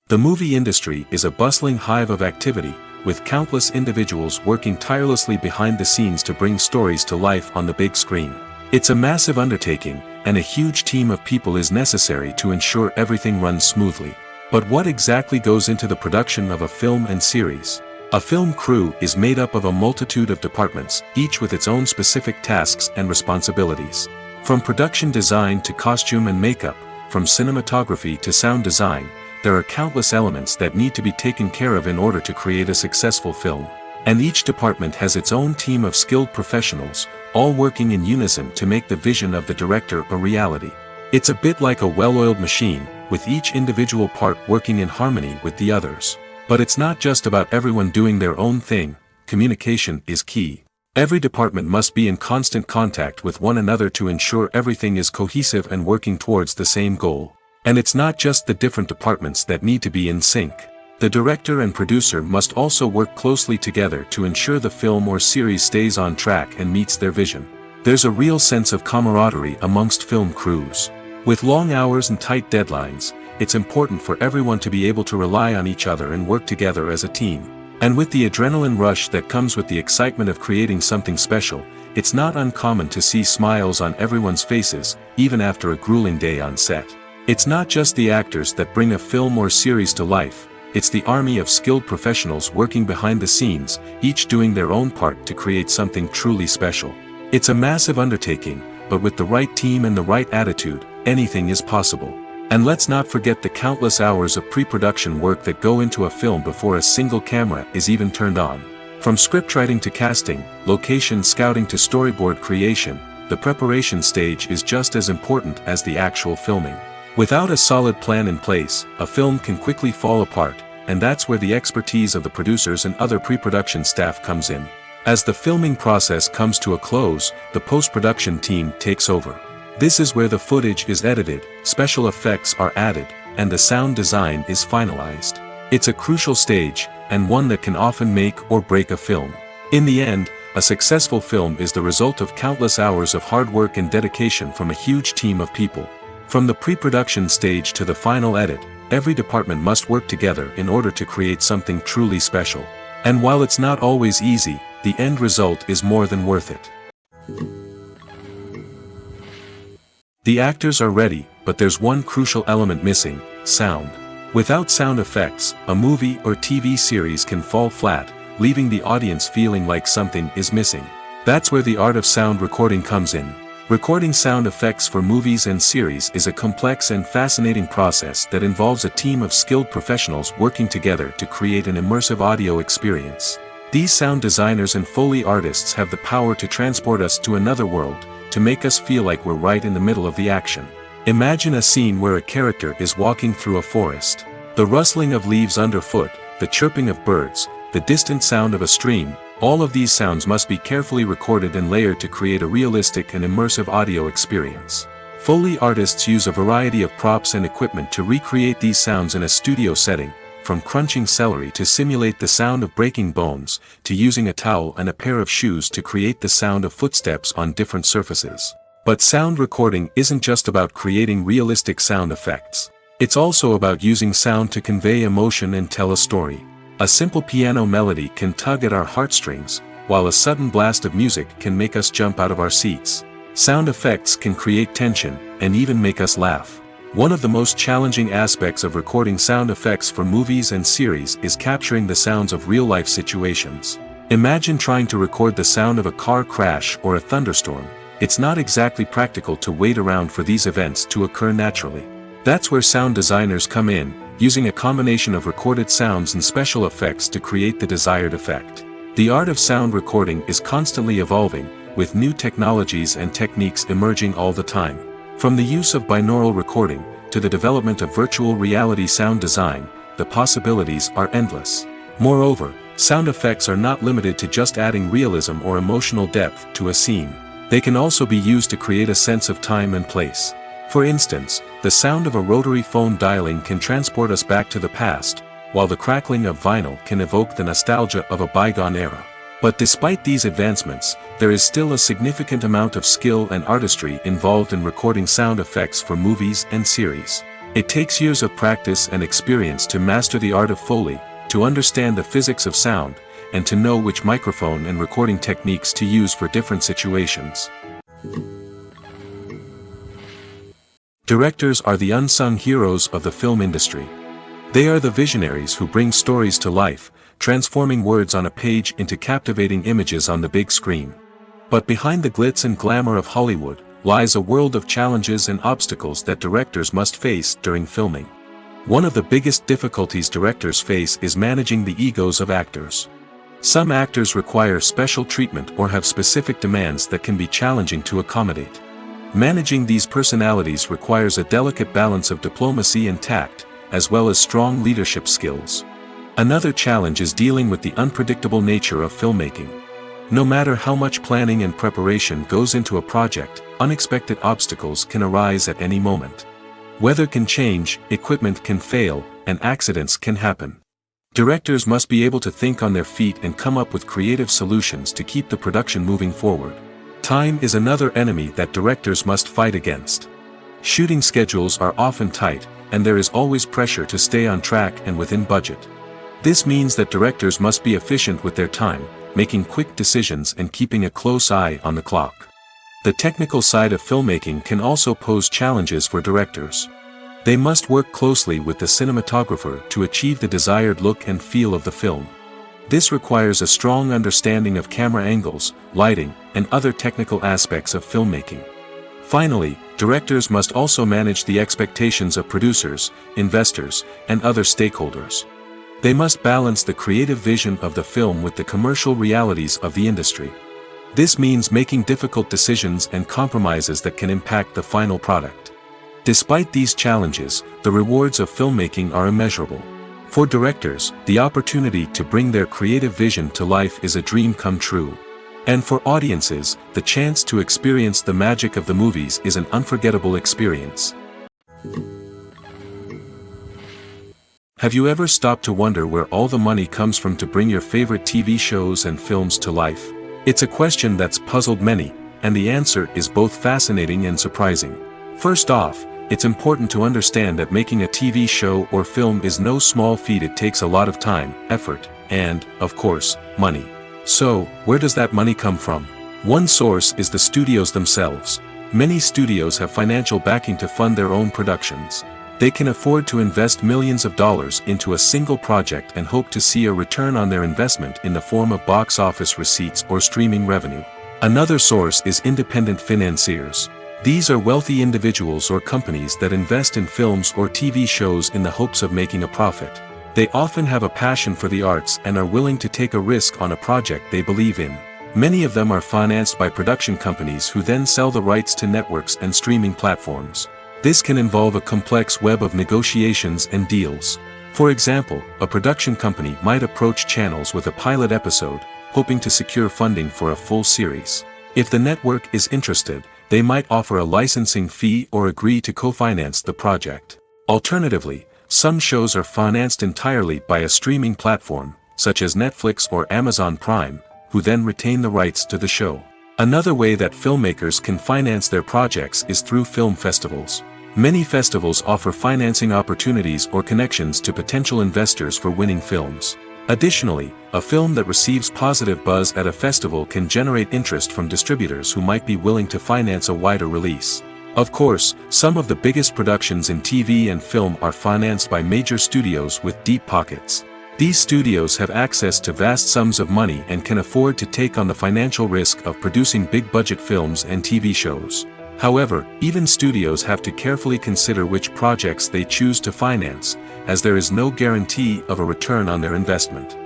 The movie industry is a bustling hive of activity, with countless individuals working tirelessly behind the scenes to bring stories to life on the big screen. It's a massive undertaking, and a huge team of people is necessary to ensure everything runs smoothly. But what exactly goes into the production of a film and series? A film crew is made up of a multitude of departments, each with its own specific tasks and responsibilities. From production design to costume and makeup, from cinematography to sound design, there are countless elements that need to be taken care of in order to create a successful film. And each department has its own team of skilled professionals, all working in unison to make the vision of the director a reality. It's a bit like a well-oiled machine, with each individual part working in harmony with the others. But it's not just about everyone doing their own thing. Communication is key. Every department must be in constant contact with one another to ensure everything is cohesive and working towards the same goal. And it's not just the different departments that need to be in sync. The director and producer must also work closely together to ensure the film or series stays on track and meets their vision. There's a real sense of camaraderie amongst film crews. With long hours and tight deadlines, it's important for everyone to be able to rely on each other and work together as a team. And with the adrenaline rush that comes with the excitement of creating something special, it's not uncommon to see smiles on everyone's faces, even after a grueling day on set. It's not just the actors that bring a film or series to life, it's the army of skilled professionals working behind the scenes, each doing their own part to create something truly special. It's a massive undertaking, but with the right team and the right attitude, anything is possible. And let's not forget the countless hours of pre-production work that go into a film before a single camera is even turned on. From scriptwriting to casting, location scouting to storyboard creation, the preparation stage is just as important as the actual filming. Without a solid plan in place, a film can quickly fall apart, and that's where the expertise of the producers and other pre-production staff comes in. As the filming process comes to a close, the post-production team takes over. This is where the footage is edited, special effects are added, and the sound design is finalized. It's a crucial stage, and one that can often make or break a film. In the end, a successful film is the result of countless hours of hard work and dedication from a huge team of people. From the pre-production stage to the final edit, every department must work together in order to create something truly special. And while it's not always easy, the end result is more than worth it. The actors are ready, but there's one crucial element missing: sound. Without sound effects, a movie or TV series can fall flat, leaving the audience feeling like something is missing. That's where the art of sound recording comes in. Recording sound effects for movies and series is a complex and fascinating process that involves a team of skilled professionals working together to create an immersive audio experience. These sound designers and Foley artists have the power to transport us to another world, to make us feel like we're right in the middle of the action. Imagine a scene where a character is walking through a forest. The rustling of leaves underfoot, the chirping of birds, the distant sound of a stream, all of these sounds must be carefully recorded and layered to create a realistic and immersive audio experience. Foley artists use a variety of props and equipment to recreate these sounds in a studio setting, from crunching celery to simulate the sound of breaking bones, to using a towel and a pair of shoes to create the sound of footsteps on different surfaces. But sound recording isn't just about creating realistic sound effects. It's also about using sound to convey emotion and tell a story. A simple piano melody can tug at our heartstrings, while a sudden blast of music can make us jump out of our seats. Sound effects can create tension, and even make us laugh. One of the most challenging aspects of recording sound effects for movies and series is capturing the sounds of real-life situations. Imagine trying to record the sound of a car crash or a thunderstorm. It's not exactly practical to wait around for these events to occur naturally. That's where sound designers come in, using a combination of recorded sounds and special effects to create the desired effect. The art of sound recording is constantly evolving, with new technologies and techniques emerging all the time. From the use of binaural recording, to the development of virtual reality sound design, the possibilities are endless. Moreover, sound effects are not limited to just adding realism or emotional depth to a scene. They can also be used to create a sense of time and place. For instance, the sound of a rotary phone dialing can transport us back to the past, while the crackling of vinyl can evoke the nostalgia of a bygone era. But despite these advancements, there is still a significant amount of skill and artistry involved in recording sound effects for movies and series. It takes years of practice and experience to master the art of Foley, to understand the physics of sound, and to know which microphone and recording techniques to use for different situations. Directors are the unsung heroes of the film industry. They are the visionaries who bring stories to life, transforming words on a page into captivating images on the big screen. But behind the glitz and glamour of Hollywood, lies a world of challenges and obstacles that directors must face during filming. One of the biggest difficulties directors face is managing the egos of actors. Some actors require special treatment or have specific demands that can be challenging to accommodate. Managing these personalities requires a delicate balance of diplomacy and tact, as well as strong leadership skills. Another challenge is dealing with the unpredictable nature of filmmaking. No matter how much planning and preparation goes into a project, unexpected obstacles can arise at any moment. Weather can change, equipment can fail, and accidents can happen. Directors must be able to think on their feet and come up with creative solutions to keep the production moving forward. Time is another enemy that directors must fight against. Shooting schedules are often tight, and there is always pressure to stay on track and within budget. This means that directors must be efficient with their time, making quick decisions and keeping a close eye on the clock. The technical side of filmmaking can also pose challenges for directors. They must work closely with the cinematographer to achieve the desired look and feel of the film. This requires a strong understanding of camera angles, lighting, and other technical aspects of filmmaking. Finally, directors must also manage the expectations of producers, investors, and other stakeholders. They must balance the creative vision of the film with the commercial realities of the industry. This means making difficult decisions and compromises that can impact the final product. Despite these challenges, the rewards of filmmaking are immeasurable. For directors, the opportunity to bring their creative vision to life is a dream come true. And for audiences, the chance to experience the magic of the movies is an unforgettable experience. Have you ever stopped to wonder where all the money comes from to bring your favorite TV shows and films to life? It's a question that's puzzled many, and the answer is both fascinating and surprising. First off, it's important to understand that making a TV show or film is no small feat. It takes a lot of time, effort, and, of course, money. So, where does that money come from? One source is the studios themselves. Many studios have financial backing to fund their own productions. They can afford to invest millions of dollars into a single project and hope to see a return on their investment in the form of box office receipts or streaming revenue. Another source is independent financiers. These are wealthy individuals or companies that invest in films or TV shows in the hopes of making a profit. They often have a passion for the arts and are willing to take a risk on a project they believe in. Many of them are financed by production companies who then sell the rights to networks and streaming platforms. This can involve a complex web of negotiations and deals. For example, a production company might approach channels with a pilot episode, hoping to secure funding for a full series. If the network is interested, they might offer a licensing fee or agree to co-finance the project. Alternatively, some shows are financed entirely by a streaming platform, such as Netflix or Amazon Prime, who then retain the rights to the show. Another way that filmmakers can finance their projects is through film festivals. Many festivals offer financing opportunities or connections to potential investors for winning films. Additionally, a film that receives positive buzz at a festival can generate interest from distributors who might be willing to finance a wider release. Of course, some of the biggest productions in TV and film are financed by major studios with deep pockets. These studios have access to vast sums of money and can afford to take on the financial risk of producing big-budget films and TV shows. However, even studios have to carefully consider which projects they choose to finance, as there is no guarantee of a return on their investment.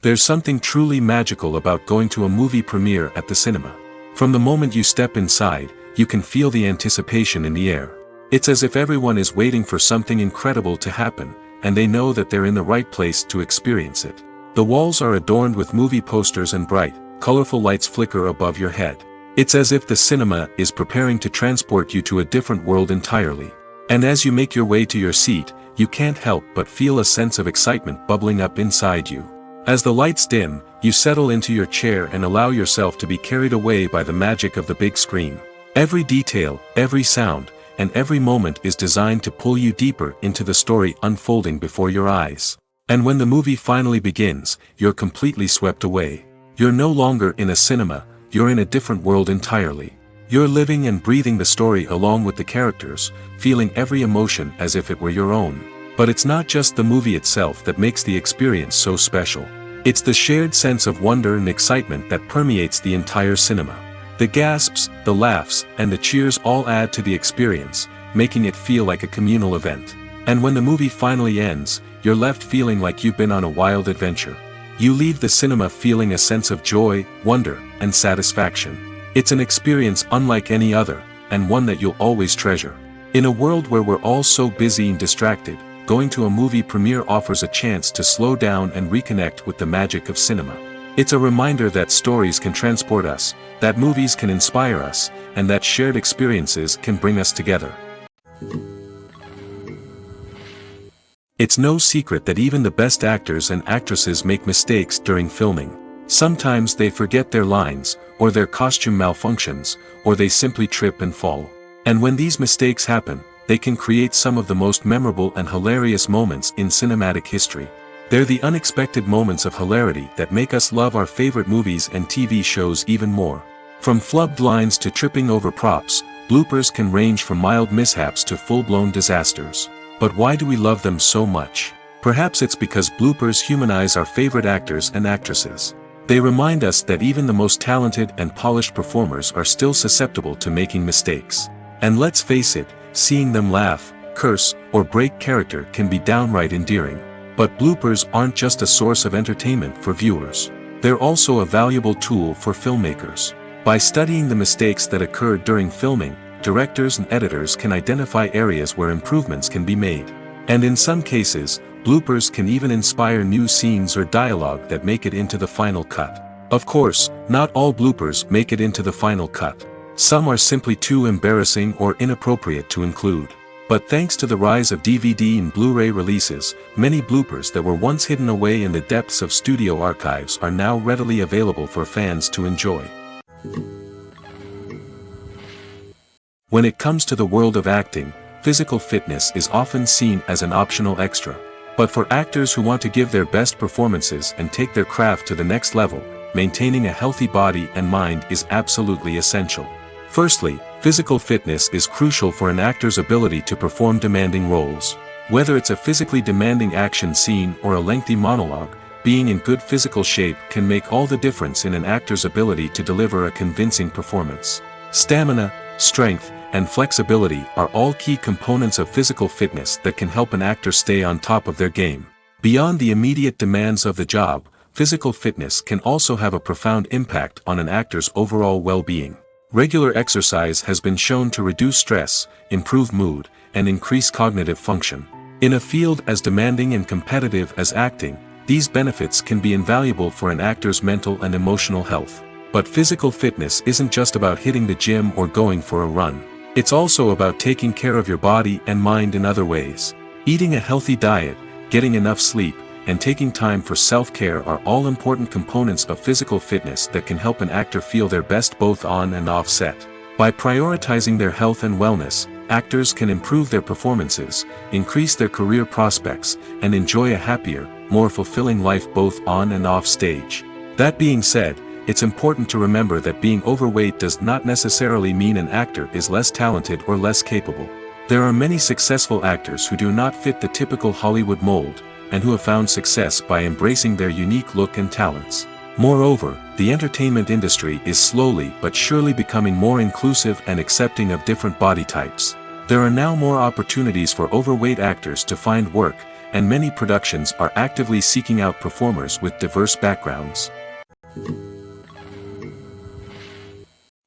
There's something truly magical about going to a movie premiere at the cinema. From the moment you step inside, you can feel the anticipation in the air. It's as if everyone is waiting for something incredible to happen, and they know that they're in the right place to experience it. The walls are adorned with movie posters and bright, colorful lights flicker above your head. It's as if the cinema is preparing to transport you to a different world entirely. And as you make your way to your seat, you can't help but feel a sense of excitement bubbling up inside you. As the lights dim, you settle into your chair and allow yourself to be carried away by the magic of the big screen. Every detail, every sound, and every moment is designed to pull you deeper into the story unfolding before your eyes. And when the movie finally begins, you're completely swept away. You're no longer in a cinema, you're in a different world entirely. You're living and breathing the story along with the characters, feeling every emotion as if it were your own. But it's not just the movie itself that makes the experience so special. It's the shared sense of wonder and excitement that permeates the entire cinema. The gasps, the laughs, and the cheers all add to the experience, making it feel like a communal event. And when the movie finally ends, you're left feeling like you've been on a wild adventure. You leave the cinema feeling a sense of joy, wonder, and satisfaction. It's an experience unlike any other, and one that you'll always treasure. In a world where we're all so busy and distracted, going to a movie premiere offers a chance to slow down and reconnect with the magic of cinema. It's a reminder that stories can transport us, that movies can inspire us, and that shared experiences can bring us together. It's no secret that even the best actors and actresses make mistakes during filming. Sometimes they forget their lines, or their costume malfunctions, or they simply trip and fall. And when these mistakes happen, they can create some of the most memorable and hilarious moments in cinematic history. They're the unexpected moments of hilarity that make us love our favorite movies and TV shows even more. From flubbed lines to tripping over props, bloopers can range from mild mishaps to full-blown disasters. But why do we love them so much? Perhaps it's because bloopers humanize our favorite actors and actresses. They remind us that even the most talented and polished performers are still susceptible to making mistakes. And let's face it, seeing them laugh, curse, or break character can be downright endearing. But bloopers aren't just a source of entertainment for viewers. They're also a valuable tool for filmmakers. By studying the mistakes that occurred during filming, directors and editors can identify areas where improvements can be made. And in some cases, bloopers can even inspire new scenes or dialogue that make it into the final cut. Of course, not all bloopers make it into the final cut. Some are simply too embarrassing or inappropriate to include. But thanks to the rise of DVD and Blu-ray releases, many bloopers that were once hidden away in the depths of studio archives are now readily available for fans to enjoy. When it comes to the world of acting, physical fitness is often seen as an optional extra. But for actors who want to give their best performances and take their craft to the next level, maintaining a healthy body and mind is absolutely essential. Firstly, physical fitness is crucial for an actor's ability to perform demanding roles. Whether it's a physically demanding action scene or a lengthy monologue, being in good physical shape can make all the difference in an actor's ability to deliver a convincing performance. Stamina, strength, and flexibility are all key components of physical fitness that can help an actor stay on top of their game. Beyond the immediate demands of the job, physical fitness can also have a profound impact on an actor's overall well-being. Regular exercise has been shown to reduce stress, improve mood, and increase cognitive function. In a field as demanding and competitive as acting, these benefits can be invaluable for an actor's mental and emotional health. But physical fitness isn't just about hitting the gym or going for a run. It's also about taking care of your body and mind in other ways. Eating a healthy diet, getting enough sleep, and taking time for self-care are all important components of physical fitness that can help an actor feel their best both on and off set. By prioritizing their health and wellness, actors can improve their performances, increase their career prospects, and enjoy a happier, more fulfilling life both on and off stage. That being said, it's important to remember that being overweight does not necessarily mean an actor is less talented or less capable. There are many successful actors who do not fit the typical Hollywood mold, and who have found success by embracing their unique look and talents. Moreover, the entertainment industry is slowly but surely becoming more inclusive and accepting of different body types. There are now more opportunities for overweight actors to find work, and many productions are actively seeking out performers with diverse backgrounds.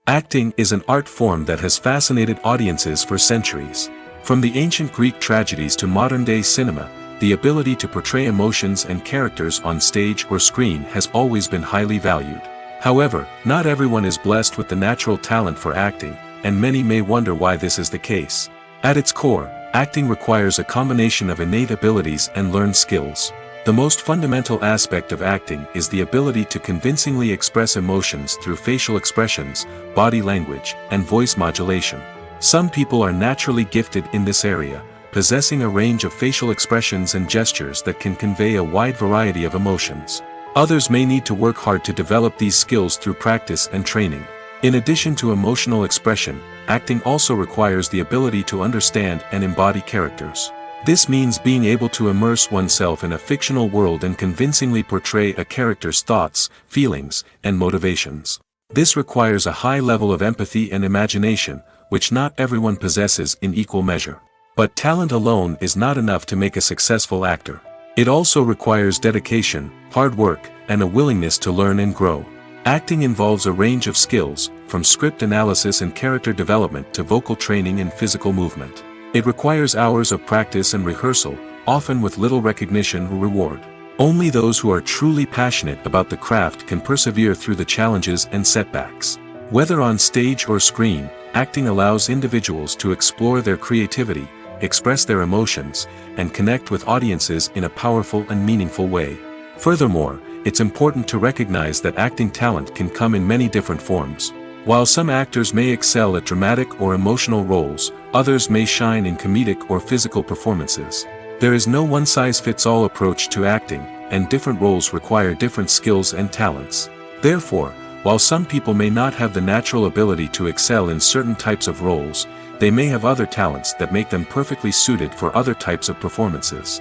Acting is an art form that has fascinated audiences for centuries. From the ancient Greek tragedies to modern-day cinema, the ability to portray emotions and characters on stage or screen has always been highly valued. However, not everyone is blessed with the natural talent for acting, and many may wonder why this is the case. At its core, acting requires a combination of innate abilities and learned skills. The most fundamental aspect of acting is the ability to convincingly express emotions through facial expressions, body language, and voice modulation. Some people are naturally gifted in this area, possessing a range of facial expressions and gestures that can convey a wide variety of emotions. Others may need to work hard to develop these skills through practice and training. In addition to emotional expression, acting also requires the ability to understand and embody characters. This means being able to immerse oneself in a fictional world and convincingly portray a character's thoughts, feelings, and motivations. This requires a high level of empathy and imagination, which not everyone possesses in equal measure. But talent alone is not enough to make a successful actor. It also requires dedication, hard work, and a willingness to learn and grow. Acting involves a range of skills, from script analysis and character development to vocal training and physical movement. It requires hours of practice and rehearsal, often with little recognition or reward. Only those who are truly passionate about the craft can persevere through the challenges and setbacks. Whether on stage or screen, acting allows individuals to explore their creativity, express their emotions, and connect with audiences in a powerful and meaningful way. Furthermore, it's important to recognize that acting talent can come in many different forms. While some actors may excel at dramatic or emotional roles, others may shine in comedic or physical performances. There is no one-size-fits-all approach to acting, and different roles require different skills and talents. Therefore, while some people may not have the natural ability to excel in certain types of roles, they may have other talents that make them perfectly suited for other types of performances.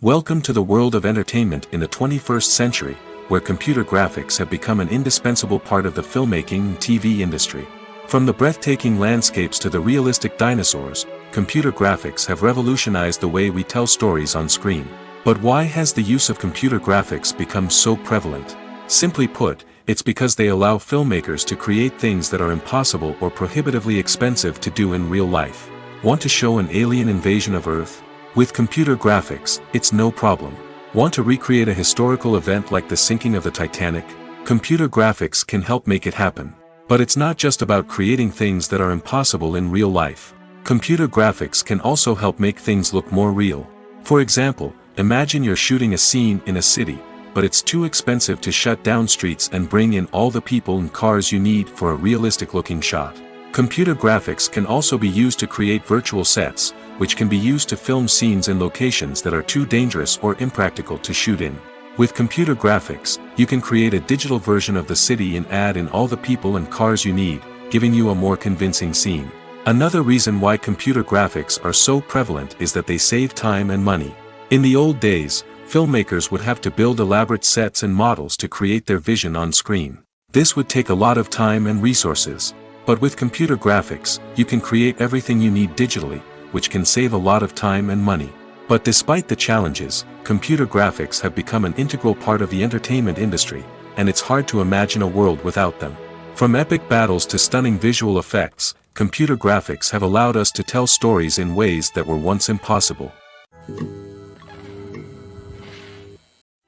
Welcome to the world of entertainment in the 21st century, where computer graphics have become an indispensable part of the filmmaking and TV industry. From the breathtaking landscapes to the realistic dinosaurs, computer graphics have revolutionized the way we tell stories on screen. But why has the use of computer graphics become so prevalent? Simply put, it's because they allow filmmakers to create things that are impossible or prohibitively expensive to do in real life. Want to show an alien invasion of Earth? With computer graphics, it's no problem. Want to recreate a historical event like the sinking of the Titanic? Computer graphics can help make it happen. But it's not just about creating things that are impossible in real life. Computer graphics can also help make things look more real. For example, imagine you're shooting a scene in a city, but it's too expensive to shut down streets and bring in all the people and cars you need for a realistic-looking shot. Computer graphics can also be used to create virtual sets, which can be used to film scenes in locations that are too dangerous or impractical to shoot in. With computer graphics, you can create a digital version of the city and add in all the people and cars you need, giving you a more convincing scene. Another reason why computer graphics are so prevalent is that they save time and money. In the old days, filmmakers would have to build elaborate sets and models to create their vision on screen. This would take a lot of time and resources. But with computer graphics, you can create everything you need digitally, which can save a lot of time and money. But despite the challenges, computer graphics have become an integral part of the entertainment industry, and it's hard to imagine a world without them. From epic battles to stunning visual effects, computer graphics have allowed us to tell stories in ways that were once impossible.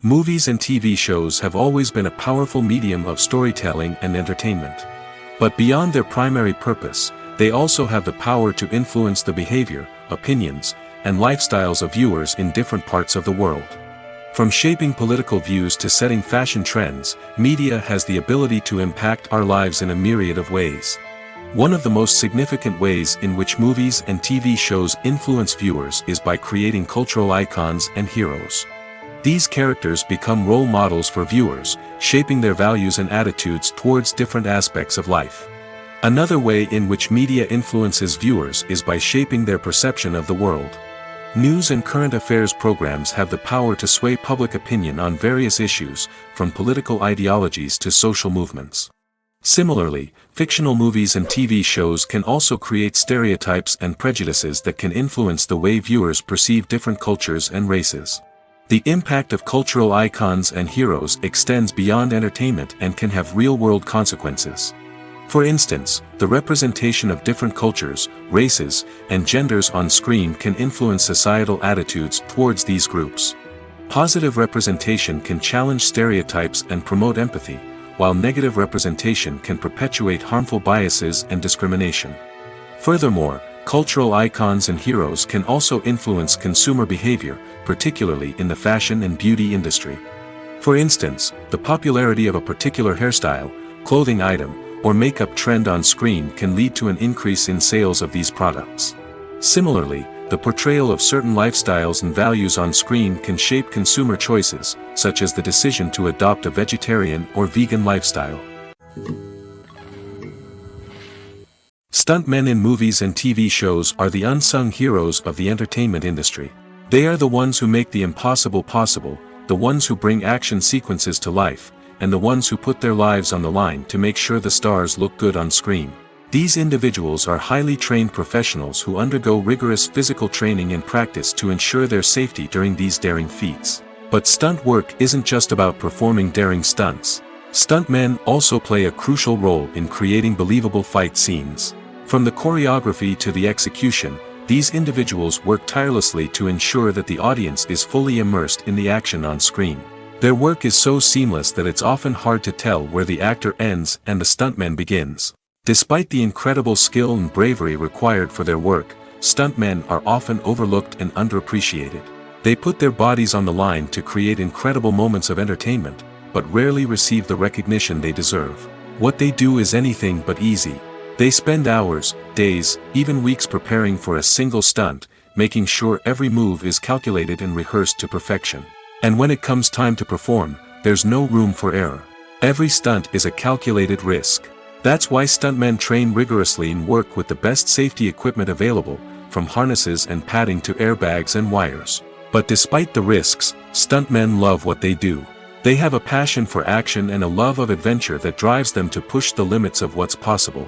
Movies and TV shows have always been a powerful medium of storytelling and entertainment. But beyond their primary purpose, they also have the power to influence the behavior, opinions, and lifestyles of viewers in different parts of the world. From shaping political views to setting fashion trends, media has the ability to impact our lives in a myriad of ways. One of the most significant ways in which movies and TV shows influence viewers is by creating cultural icons and heroes. These characters become role models for viewers, shaping their values and attitudes towards different aspects of life. Another way in which media influences viewers is by shaping their perception of the world. News and current affairs programs have the power to sway public opinion on various issues, from political ideologies to social movements. Similarly, fictional movies and TV shows can also create stereotypes and prejudices that can influence the way viewers perceive different cultures and races. The impact of cultural icons and heroes extends beyond entertainment and can have real-world consequences. For instance, the representation of different cultures, races, and genders on screen can influence societal attitudes towards these groups. Positive representation can challenge stereotypes and promote empathy, while negative representation can perpetuate harmful biases and discrimination. Furthermore, cultural icons and heroes can also influence consumer behavior, particularly in the fashion and beauty industry. For instance, the popularity of a particular hairstyle, clothing item, or makeup trend on screen can lead to an increase in sales of these products. Similarly, the portrayal of certain lifestyles and values on screen can shape consumer choices, such as the decision to adopt a vegetarian or vegan lifestyle. Stuntmen in movies and TV shows are the unsung heroes of the entertainment industry. They are the ones who make the impossible possible, the ones who bring action sequences to life, and the ones who put their lives on the line to make sure the stars look good on screen. These individuals are highly trained professionals who undergo rigorous physical training and practice to ensure their safety during these daring feats. But stunt work isn't just about performing daring stunts. Stuntmen also play a crucial role in creating believable fight scenes. From the choreography to the execution, these individuals work tirelessly to ensure that the audience is fully immersed in the action on screen. Their work is so seamless that it's often hard to tell where the actor ends and the stuntman begins. Despite the incredible skill and bravery required for their work, stuntmen are often overlooked and underappreciated. They put their bodies on the line to create incredible moments of entertainment, but rarely receive the recognition they deserve. What they do is anything but easy. They spend hours, days, even weeks preparing for a single stunt, making sure every move is calculated and rehearsed to perfection. And when it comes time to perform, there's no room for error. Every stunt is a calculated risk. That's why stuntmen train rigorously and work with the best safety equipment available, from harnesses and padding to airbags and wires. But despite the risks, stuntmen love what they do. They have a passion for action and a love of adventure that drives them to push the limits of what's possible.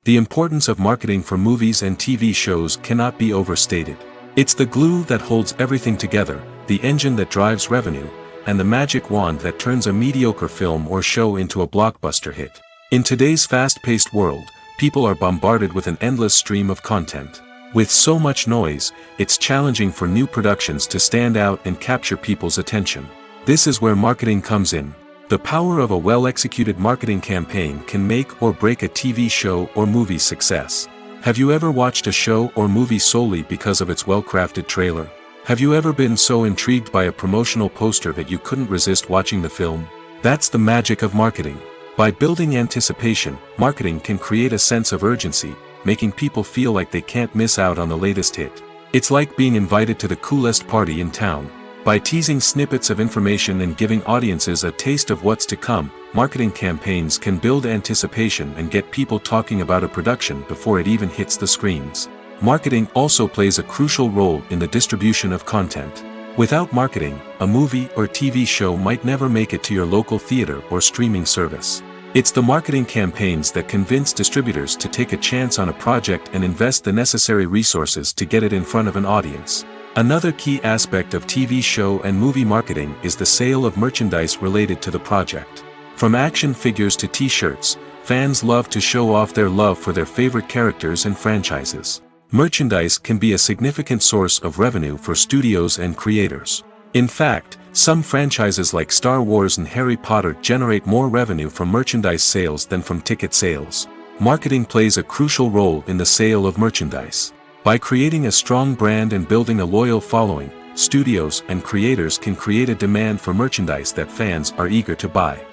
The importance of marketing for movies and TV shows cannot be overstated. It's the glue that holds everything together, the engine that drives revenue, and the magic wand that turns a mediocre film or show into a blockbuster hit. In today's fast-paced world, people are bombarded with an endless stream of content. With so much noise, it's challenging for new productions to stand out and capture people's attention. This is where marketing comes in. The power of a well-executed marketing campaign can make or break a TV show or movie's success. Have you ever watched a show or movie solely because of its well-crafted trailer? Have you ever been so intrigued by a promotional poster that you couldn't resist watching the film? That's the magic of marketing. By building anticipation, marketing can create a sense of urgency, making people feel like they can't miss out on the latest hit. It's like being invited to the coolest party in town. By teasing snippets of information and giving audiences a taste of what's to come, marketing campaigns can build anticipation and get people talking about a production before it even hits the screens. Marketing also plays a crucial role in the distribution of content. Without marketing, a movie or TV show might never make it to your local theater or streaming service. It's the marketing campaigns that convince distributors to take a chance on a project and invest the necessary resources to get it in front of an audience. Another key aspect of TV show and movie marketing is the sale of merchandise related to the project. From action figures to t-shirts, fans love to show off their love for their favorite characters and franchises. Merchandise can be a significant source of revenue for studios and creators. In fact, some franchises like Star Wars and Harry Potter generate more revenue from merchandise sales than from ticket sales. Marketing plays a crucial role in the sale of merchandise. By creating a strong brand and building a loyal following, studios and creators can create a demand for merchandise that fans are eager to buy.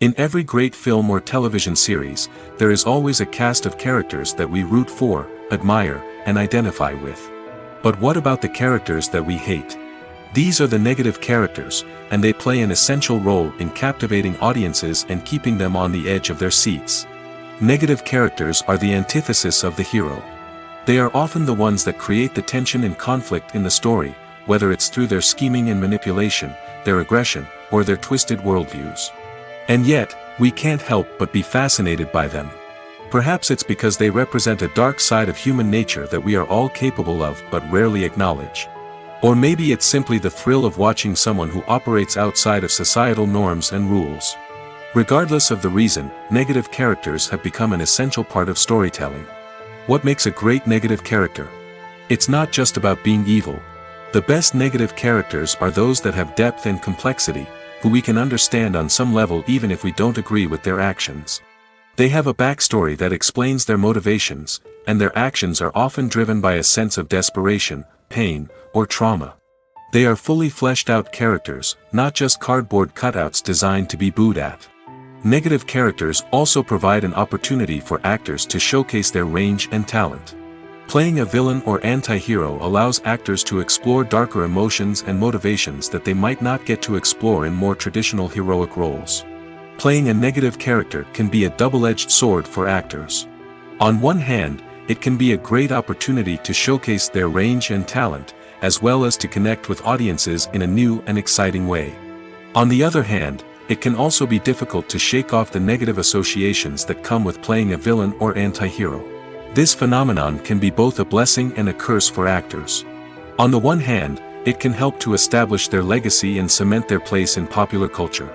In every great film or television series, there is always a cast of characters that we root for, admire, and identify with. But what about the characters that we hate? These are the negative characters, and they play an essential role in captivating audiences and keeping them on the edge of their seats. Negative characters are the antithesis of the hero. They are often the ones that create the tension and conflict in the story, whether it's through their scheming and manipulation, their aggression, or their twisted worldviews. And yet, we can't help but be fascinated by them. Perhaps it's because they represent a dark side of human nature that we are all capable of but rarely acknowledge. Or maybe it's simply the thrill of watching someone who operates outside of societal norms and rules. Regardless of the reason, negative characters have become an essential part of storytelling. What makes a great negative character? It's not just about being evil. The best negative characters are those that have depth and complexity, who we can understand on some level even if we don't agree with their actions. They have a backstory that explains their motivations, and their actions are often driven by a sense of desperation, pain, or trauma. They are fully fleshed out characters, not just cardboard cutouts designed to be booed at. Negative characters also provide an opportunity for actors to showcase their range and talent. Playing a villain or anti-hero allows actors to explore darker emotions and motivations that they might not get to explore in more traditional heroic roles. Playing a negative character can be a double-edged sword for actors. On one hand, it can be a great opportunity to showcase their range and talent, as well as to connect with audiences in a new and exciting way. On the other hand, it can also be difficult to shake off the negative associations that come with playing a villain or anti-hero. This phenomenon can be both a blessing and a curse for actors. On the one hand, it can help to establish their legacy and cement their place in popular culture.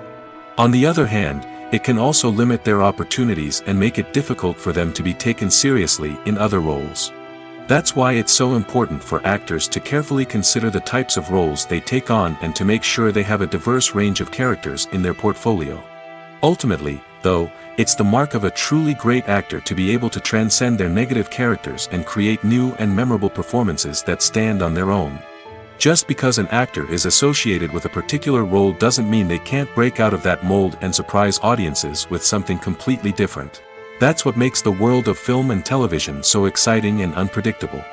On the other hand, it can also limit their opportunities and make it difficult for them to be taken seriously in other roles. That's why it's so important for actors to carefully consider the types of roles they take on and to make sure they have a diverse range of characters in their portfolio. Ultimately, though, it's the mark of a truly great actor to be able to transcend their negative characters and create new and memorable performances that stand on their own. Just because an actor is associated with a particular role doesn't mean they can't break out of that mold and surprise audiences with something completely different. That's what makes the world of film and television so exciting and unpredictable.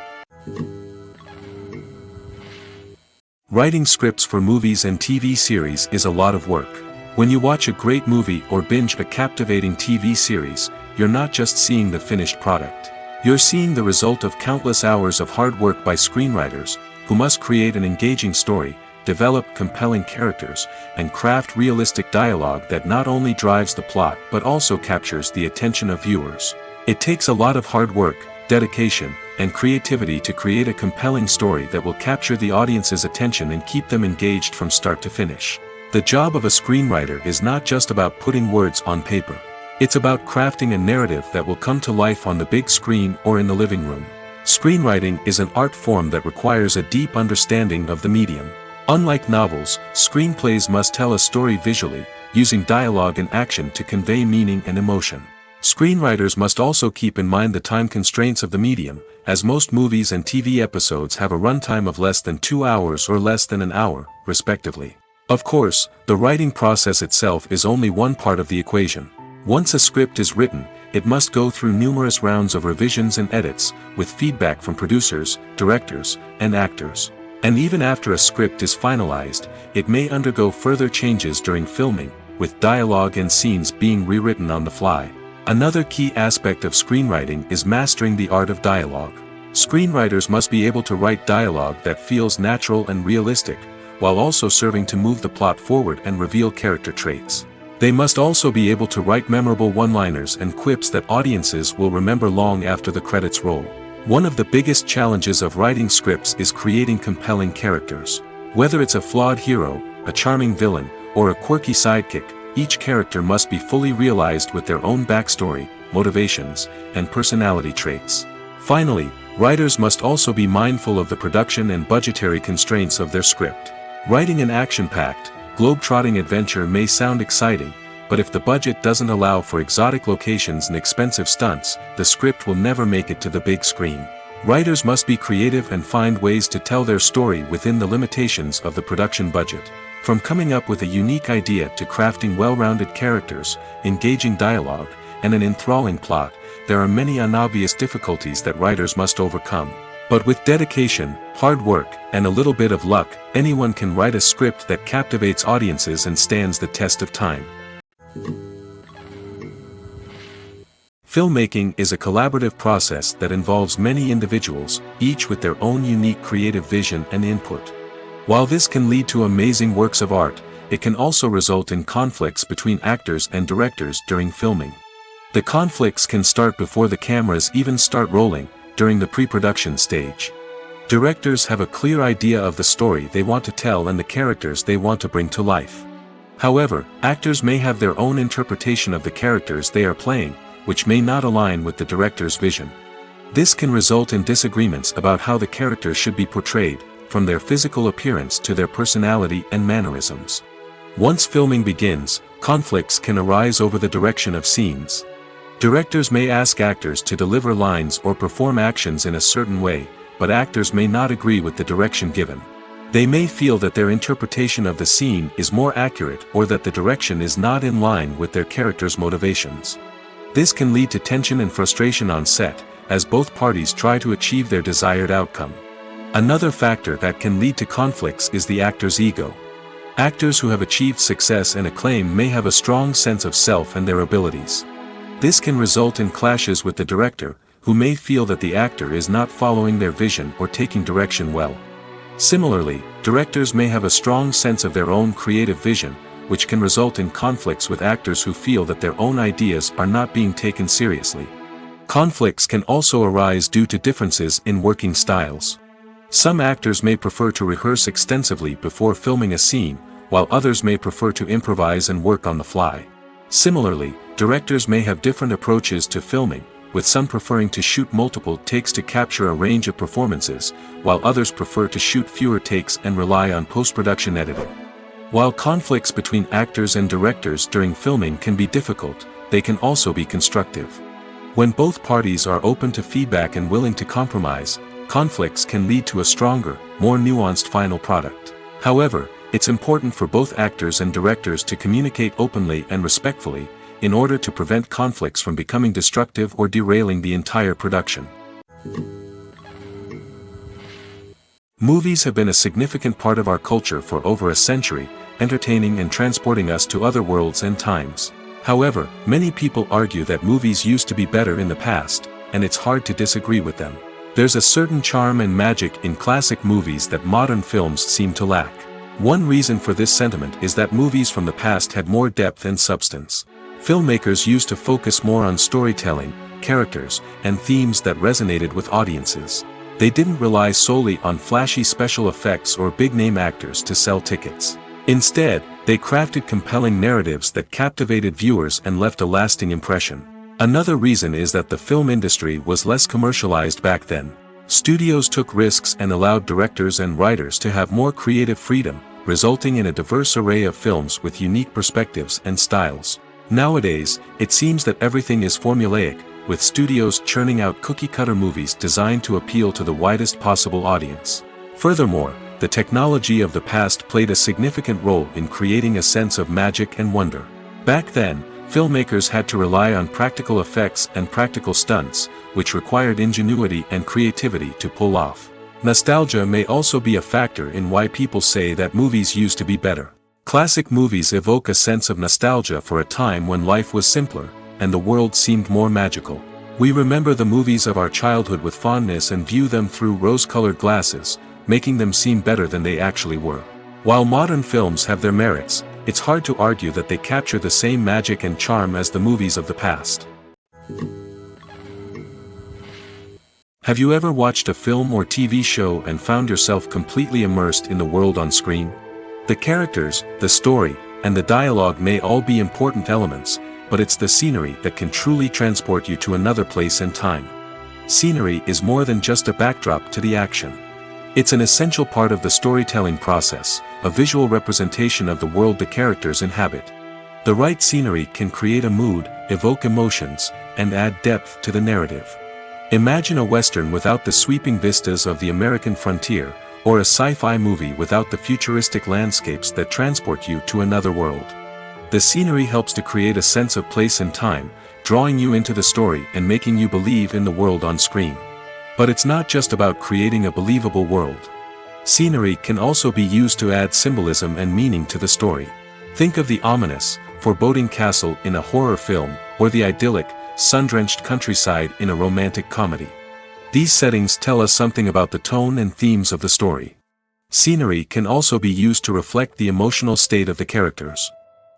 Writing scripts for movies and TV series is a lot of work. When you watch a great movie or binge a captivating TV series, you're not just seeing the finished product. You're seeing the result of countless hours of hard work by screenwriters, who must create an engaging story, develop compelling characters, and craft realistic dialogue that not only drives the plot but also captures the attention of viewers. It takes a lot of hard work, dedication, and creativity to create a compelling story that will capture the audience's attention and keep them engaged from start to finish. The job of a screenwriter is not just about putting words on paper. It's about crafting a narrative that will come to life on the big screen or in the living room. Screenwriting is an art form that requires a deep understanding of the medium. Unlike novels, screenplays must tell a story visually, using dialogue and action to convey meaning and emotion. Screenwriters must also keep in mind the time constraints of the medium, as most movies and TV episodes have a runtime of less than 2 hours or less than an hour, respectively. Of course, the writing process itself is only one part of the equation. Once a script is written, it must go through numerous rounds of revisions and edits, with feedback from producers, directors, and actors. And even after a script is finalized, it may undergo further changes during filming, with dialogue and scenes being rewritten on the fly. Another key aspect of screenwriting is mastering the art of dialogue. Screenwriters must be able to write dialogue that feels natural and realistic, while also serving to move the plot forward and reveal character traits. They must also be able to write memorable one-liners and quips that audiences will remember long after the credits roll. One of the biggest challenges of writing scripts is creating compelling characters. Whether it's a flawed hero, a charming villain, or a quirky sidekick, each character must be fully realized with their own backstory, motivations, and personality traits. Finally, writers must also be mindful of the production and budgetary constraints of their script. Writing an action-packed, globe-trotting adventure may sound exciting, but if the budget doesn't allow for exotic locations and expensive stunts, the script will never make it to the big screen. Writers must be creative and find ways to tell their story within the limitations of the production budget. From coming up with a unique idea to crafting well-rounded characters, engaging dialogue, and an enthralling plot, there are many unobvious difficulties that writers must overcome. But with dedication, hard work, and a little bit of luck, anyone can write a script that captivates audiences and stands the test of time. Filmmaking is a collaborative process that involves many individuals, each with their own unique creative vision and input. While this can lead to amazing works of art, it can also result in conflicts between actors and directors during filming. The conflicts can start before the cameras even start rolling, during the pre-production stage. Directors have a clear idea of the story they want to tell and the characters they want to bring to life. However, actors may have their own interpretation of the characters they are playing, which may not align with the director's vision. This can result in disagreements about how the characters should be portrayed, from their physical appearance to their personality and mannerisms. Once filming begins, conflicts can arise over the direction of scenes. Directors may ask actors to deliver lines or perform actions in a certain way, but actors may not agree with the direction given. They may feel that their interpretation of the scene is more accurate or that the direction is not in line with their character's motivations. This can lead to tension and frustration on set, as both parties try to achieve their desired outcome. Another factor that can lead to conflicts is the actor's ego. Actors who have achieved success and acclaim may have a strong sense of self and their abilities. This can result in clashes with the director, who may feel that the actor is not following their vision or taking direction well. Similarly, directors may have a strong sense of their own creative vision, which can result in conflicts with actors who feel that their own ideas are not being taken seriously. Conflicts can also arise due to differences in working styles. Some actors may prefer to rehearse extensively before filming a scene, while others may prefer to improvise and work on the fly. Similarly, directors may have different approaches to filming, with some preferring to shoot multiple takes to capture a range of performances, while others prefer to shoot fewer takes and rely on post-production editing. While conflicts between actors and directors during filming can be difficult, they can also be constructive. When both parties are open to feedback and willing to compromise, conflicts can lead to a stronger, more nuanced final product. However, it's important for both actors and directors to communicate openly and respectfully, in order to prevent conflicts from becoming destructive or derailing the entire production. Movies have been a significant part of our culture for over a century, entertaining and transporting us to other worlds and times. However, many people argue that movies used to be better in the past, and it's hard to disagree with them. There's a certain charm and magic in classic movies that modern films seem to lack. One reason for this sentiment is that movies from the past had more depth and substance. Filmmakers used to focus more on storytelling, characters, and themes that resonated with audiences. They didn't rely solely on flashy special effects or big-name actors to sell tickets. Instead, they crafted compelling narratives that captivated viewers and left a lasting impression. Another reason is that the film industry was less commercialized back then. Studios took risks and allowed directors and writers to have more creative freedom, resulting in a diverse array of films with unique perspectives and styles. Nowadays, it seems that everything is formulaic, with studios churning out cookie-cutter movies designed to appeal to the widest possible audience. Furthermore, the technology of the past played a significant role in creating a sense of magic and wonder. Back then, filmmakers had to rely on practical effects and practical stunts, which required ingenuity and creativity to pull off. Nostalgia may also be a factor in why people say that movies used to be better. Classic movies evoke a sense of nostalgia for a time when life was simpler, and the world seemed more magical. We remember the movies of our childhood with fondness and view them through rose-colored glasses, making them seem better than they actually were. While modern films have their merits, it's hard to argue that they capture the same magic and charm as the movies of the past. Have you ever watched a film or TV show and found yourself completely immersed in the world on screen? The characters, the story, and the dialogue may all be important elements, but it's the scenery that can truly transport you to another place and time. Scenery is more than just a backdrop to the action. It's an essential part of the storytelling process, a visual representation of the world the characters inhabit. The right scenery can create a mood, evoke emotions, and add depth to the narrative. Imagine a Western without the sweeping vistas of the American frontier, or a sci-fi movie without the futuristic landscapes that transport you to another world. The scenery helps to create a sense of place and time, drawing you into the story and making you believe in the world on screen. But it's not just about creating a believable world. Scenery can also be used to add symbolism and meaning to the story. Think of the ominous, foreboding castle in a horror film, or the idyllic, sun-drenched countryside in a romantic comedy. These settings tell us something about the tone and themes of the story. Scenery can also be used to reflect the emotional state of the characters.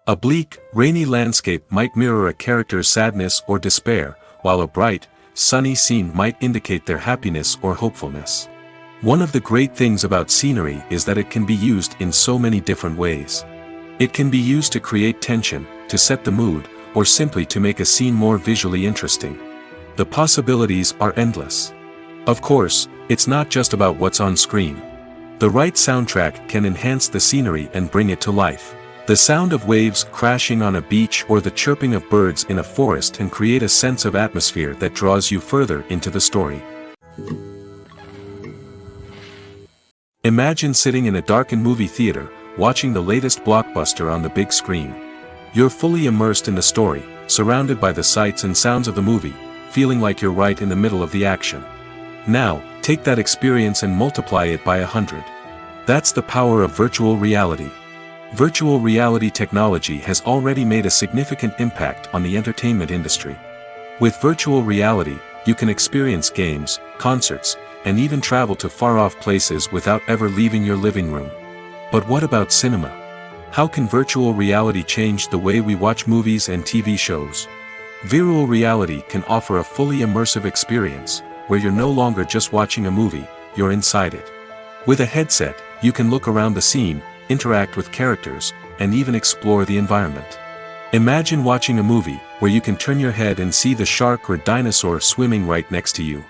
A bleak, rainy landscape might mirror a character's sadness or despair, while a bright, sunny scene might indicate their happiness or hopefulness. One of the great things about scenery is that it can be used in so many different ways. It can be used to create tension, to set the mood, or simply to make a scene more visually interesting. The possibilities are endless. Of course, it's not just about what's on screen. The right soundtrack can enhance the scenery and bring it to life. The sound of waves crashing on a beach or the chirping of birds in a forest can create a sense of atmosphere that draws you further into the story. Imagine sitting in a darkened movie theater, watching the latest blockbuster on the big screen. You're fully immersed in the story, surrounded by the sights and sounds of the movie, feeling like you're right in the middle of the action. Now, take that experience and multiply it by 100. That's the power of virtual reality. Virtual reality technology has already made a significant impact on the entertainment industry. With virtual reality, you can experience games, concerts, and even travel to far-off places without ever leaving your living room. But what about cinema? How can virtual reality change the way we watch movies and TV shows? Virtual reality can offer a fully immersive experience, where you're no longer just watching a movie, you're inside it. With a headset, you can look around the scene, interact with characters, and even explore the environment. Imagine watching a movie where you can turn your head and see the shark or dinosaur swimming right next to you.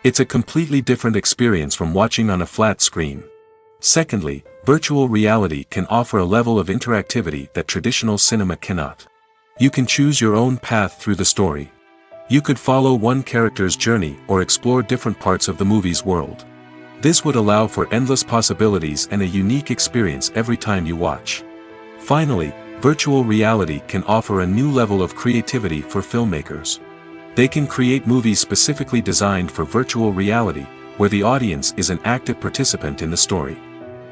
It's a completely different experience from watching on a flat screen. Secondly, virtual reality can offer a level of interactivity that traditional cinema cannot. You can choose your own path through the story. You could follow one character's journey or explore different parts of the movie's world. This would allow for endless possibilities and a unique experience every time you watch. Finally, virtual reality can offer a new level of creativity for filmmakers. They can create movies specifically designed for virtual reality, where the audience is an active participant in the story.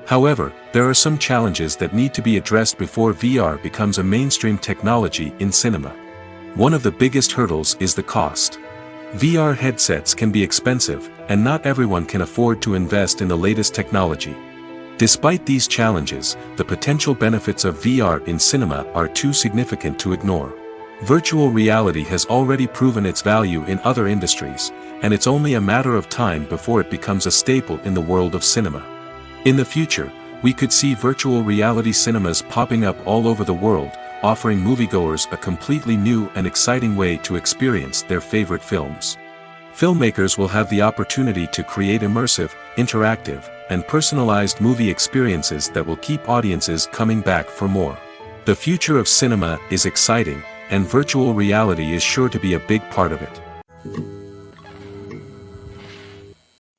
However, there are some challenges that need to be addressed before VR becomes a mainstream technology in cinema. One of the biggest hurdles is the cost. VR headsets can be expensive, and not everyone can afford to invest in the latest technology. Despite these challenges, the potential benefits of VR in cinema are too significant to ignore. Virtual reality has already proven its value in other industries, and it's only a matter of time before it becomes a staple in the world of cinema. In the future, we could see virtual reality cinemas popping up all over the world, offering moviegoers a completely new and exciting way to experience their favorite films. Filmmakers will have the opportunity to create immersive, interactive, and personalized movie experiences that will keep audiences coming back for more. The future of cinema is exciting, and virtual reality is sure to be a big part of it.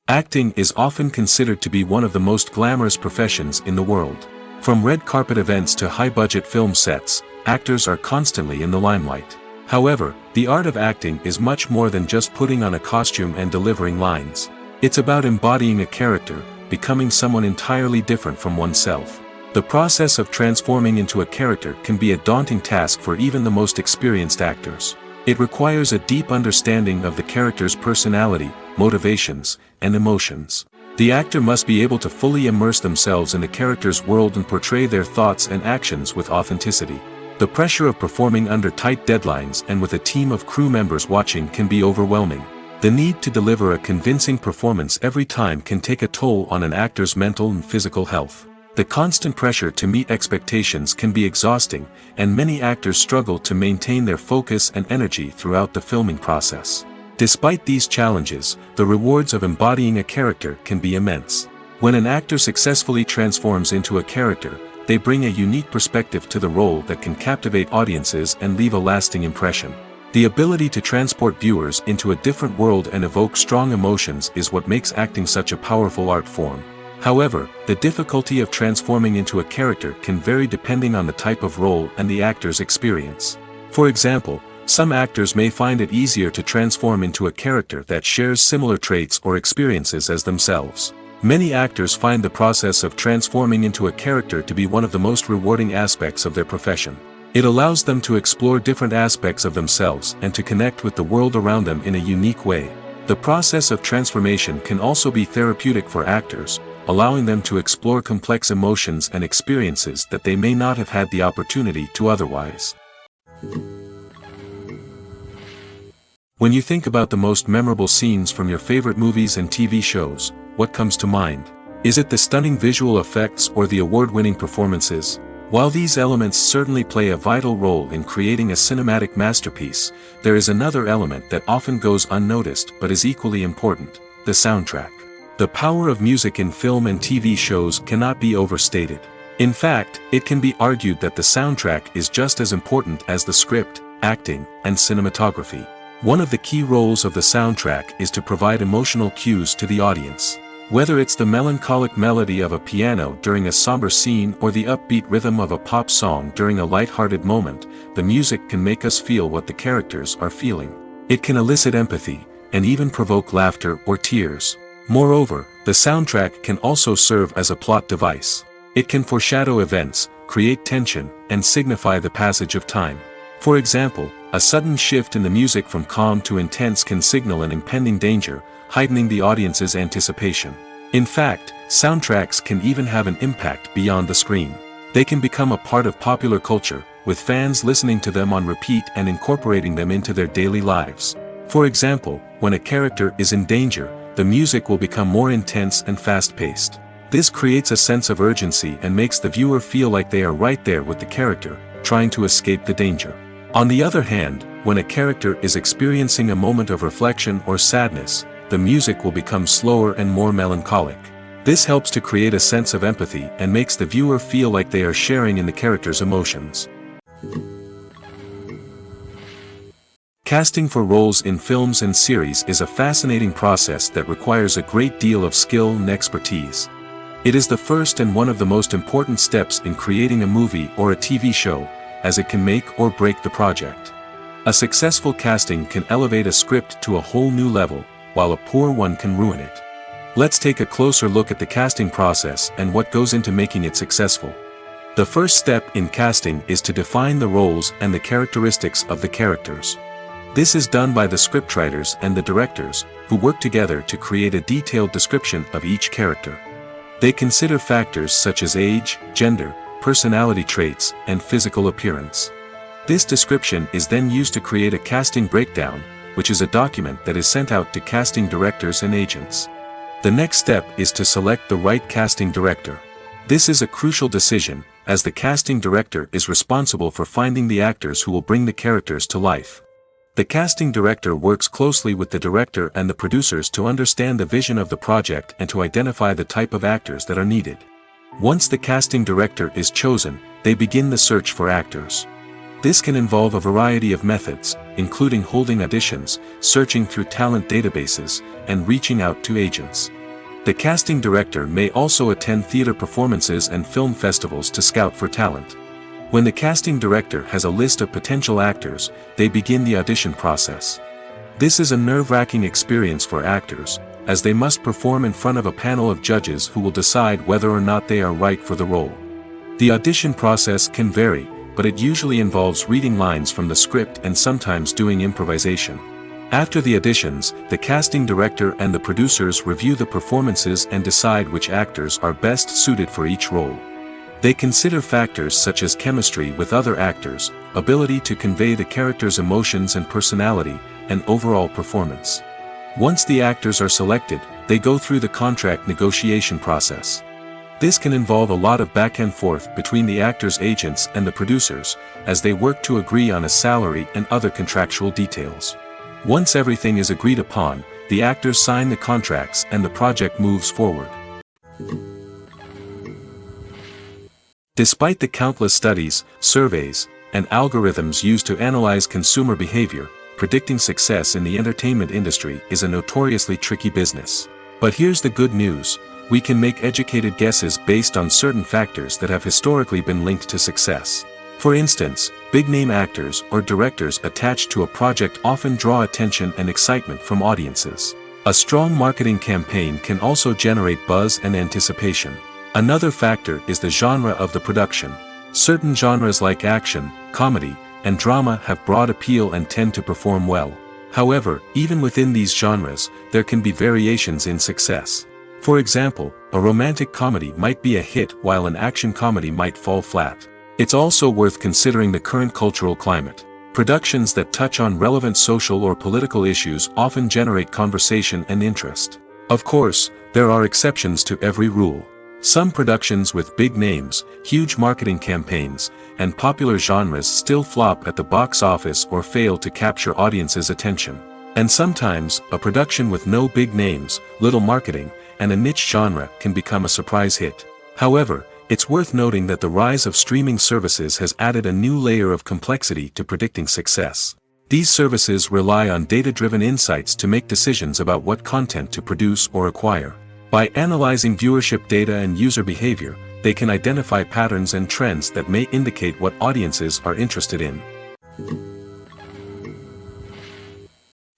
Acting is often considered to be one of the most glamorous professions in the world. From red carpet events to high-budget film sets, actors are constantly in the limelight. However, the art of acting is much more than just putting on a costume and delivering lines. It's about embodying a character, becoming someone entirely different from oneself. The process of transforming into a character can be a daunting task for even the most experienced actors. It requires a deep understanding of the character's personality, motivations, and emotions. The actor must be able to fully immerse themselves in the character's world and portray their thoughts and actions with authenticity. The pressure of performing under tight deadlines and with a team of crew members watching can be overwhelming. The need to deliver a convincing performance every time can take a toll on an actor's mental and physical health. The constant pressure to meet expectations can be exhausting, and many actors struggle to maintain their focus and energy throughout the filming process. Despite these challenges, the rewards of embodying a character can be immense. When an actor successfully transforms into a character, they bring a unique perspective to the role that can captivate audiences and leave a lasting impression. The ability to transport viewers into a different world and evoke strong emotions is what makes acting such a powerful art form. However, the difficulty of transforming into a character can vary depending on the type of role and the actor's experience. For example, some actors may find it easier to transform into a character that shares similar traits or experiences as themselves. Many actors find the process of transforming into a character to be one of the most rewarding aspects of their profession. It allows them to explore different aspects of themselves and to connect with the world around them in a unique way. The process of transformation can also be therapeutic for actors, allowing them to explore complex emotions and experiences that they may not have had the opportunity to otherwise. When you think about the most memorable scenes from your favorite movies and TV shows, what comes to mind? Is it the stunning visual effects or the award-winning performances? While these elements certainly play a vital role in creating a cinematic masterpiece, there is another element that often goes unnoticed but is equally important: the soundtrack. The power of music in film and TV shows cannot be overstated. In fact, it can be argued that the soundtrack is just as important as the script, acting, and cinematography. One of the key roles of the soundtrack is to provide emotional cues to the audience. Whether it's the melancholic melody of a piano during a somber scene or the upbeat rhythm of a pop song during a light-hearted moment, the music can make us feel what the characters are feeling. It can elicit empathy, and even provoke laughter or tears. Moreover, the soundtrack can also serve as a plot device. It can foreshadow events, create tension, and signify the passage of time. For example, a sudden shift in the music from calm to intense can signal an impending danger, heightening the audience's anticipation. In fact, soundtracks can even have an impact beyond the screen. They can become a part of popular culture, with fans listening to them on repeat and incorporating them into their daily lives. For example, when a character is in danger, the music will become more intense and fast-paced. This creates a sense of urgency and makes the viewer feel like they are right there with the character, trying to escape the danger. On the other hand, when a character is experiencing a moment of reflection or sadness, the music will become slower and more melancholic. This helps to create a sense of empathy and makes the viewer feel like they are sharing in the character's emotions. Casting for roles in films and series is a fascinating process that requires a great deal of skill and expertise. It is the first and one of the most important steps in creating a movie or a TV show, as it can make or break the project. A successful casting can elevate a script to a whole new level, while a poor one can ruin it. Let's take a closer look at the casting process and what goes into making it successful. The first step in casting is to define the roles and the characteristics of the characters. This is done by the scriptwriters and the directors, who work together to create a detailed description of each character. They consider factors such as age, gender, personality traits, and physical appearance. This description is then used to create a casting breakdown, which is a document that is sent out to casting directors and agents. The next step is to select the right casting director. This is a crucial decision, as the casting director is responsible for finding the actors who will bring the characters to life. The casting director works closely with the director and the producers to understand the vision of the project and to identify the type of actors that are needed. Once the casting director is chosen, they begin the search for actors. This can involve a variety of methods, including holding auditions, searching through talent databases, and reaching out to agents. The casting director may also attend theater performances and film festivals to scout for talent. When the casting director has a list of potential actors, they begin the audition process. This is a nerve-wracking experience for actors, as they must perform in front of a panel of judges who will decide whether or not they are right for the role. The audition process can vary, but it usually involves reading lines from the script and sometimes doing improvisation. After the auditions, the casting director and the producers review the performances and decide which actors are best suited for each role. They consider factors such as chemistry with other actors, ability to convey the character's emotions and personality, and overall performance. Once the actors are selected, they go through the contract negotiation process. This can involve a lot of back and forth between the actors' agents and the producers, as they work to agree on a salary and other contractual details. Once everything is agreed upon, the actors sign the contracts and the project moves forward. Despite the countless studies, surveys, and algorithms used to analyze consumer behavior, predicting success in the entertainment industry is a notoriously tricky business. But here's the good news: we can make educated guesses based on certain factors that have historically been linked to success. For instance, big-name actors or directors attached to a project often draw attention and excitement from audiences. A strong marketing campaign can also generate buzz and anticipation. Another factor is the genre of the production. Certain genres like action, comedy, and drama have broad appeal and tend to perform well. However, even within these genres, there can be variations in success. For example, a romantic comedy might be a hit while an action comedy might fall flat. It's also worth considering the current cultural climate. Productions that touch on relevant social or political issues often generate conversation and interest. Of course, there are exceptions to every rule. Some productions with big names, huge marketing campaigns, and popular genres still flop at the box office or fail to capture audiences' attention. And sometimes, a production with no big names, little marketing, and a niche genre can become a surprise hit. However, it's worth noting that the rise of streaming services has added a new layer of complexity to predicting success. These services rely on data-driven insights to make decisions about what content to produce or acquire. By analyzing viewership data and user behavior, they can identify patterns and trends that may indicate what audiences are interested in.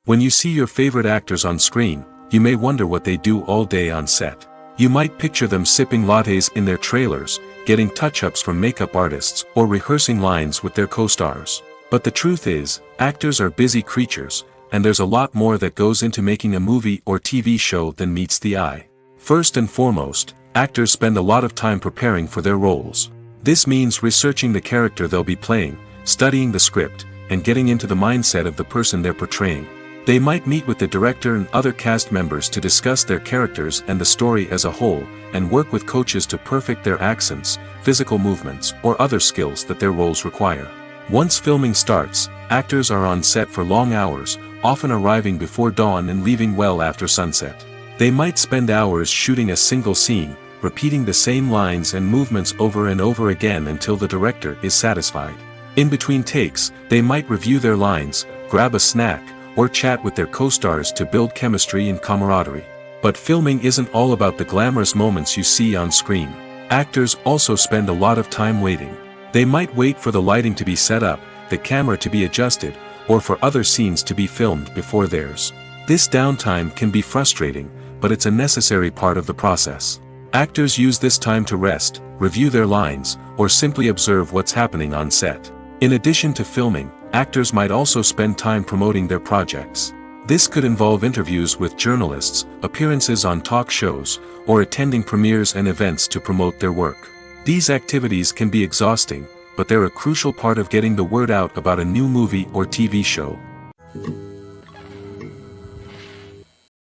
When you see your favorite actors on screen, you may wonder what they do all day on set. You might picture them sipping lattes in their trailers, getting touch-ups from makeup artists, or rehearsing lines with their co-stars. But the truth is, actors are busy creatures, and there's a lot more that goes into making a movie or TV show than meets the eye. First and foremost, actors spend a lot of time preparing for their roles. This means researching the character they'll be playing, studying the script, and getting into the mindset of the person they're portraying. They might meet with the director and other cast members to discuss their characters and the story as a whole, and work with coaches to perfect their accents, physical movements, or other skills that their roles require. Once filming starts, actors are on set for long hours, often arriving before dawn and leaving well after sunset. They might spend hours shooting a single scene, repeating the same lines and movements over and over again until the director is satisfied. In between takes, they might review their lines, grab a snack, or chat with their co-stars to build chemistry and camaraderie. But filming isn't all about the glamorous moments you see on screen. Actors also spend a lot of time waiting. They might wait for the lighting to be set up, the camera to be adjusted, or for other scenes to be filmed before theirs. This downtime can be frustrating, but it's a necessary part of the process. Actors use this time to rest, review their lines, or simply observe what's happening on set. In addition to filming, actors might also spend time promoting their projects. This could involve interviews with journalists, appearances on talk shows, or attending premieres and events to promote their work. These activities can be exhausting, but they're a crucial part of getting the word out about a new movie or TV show.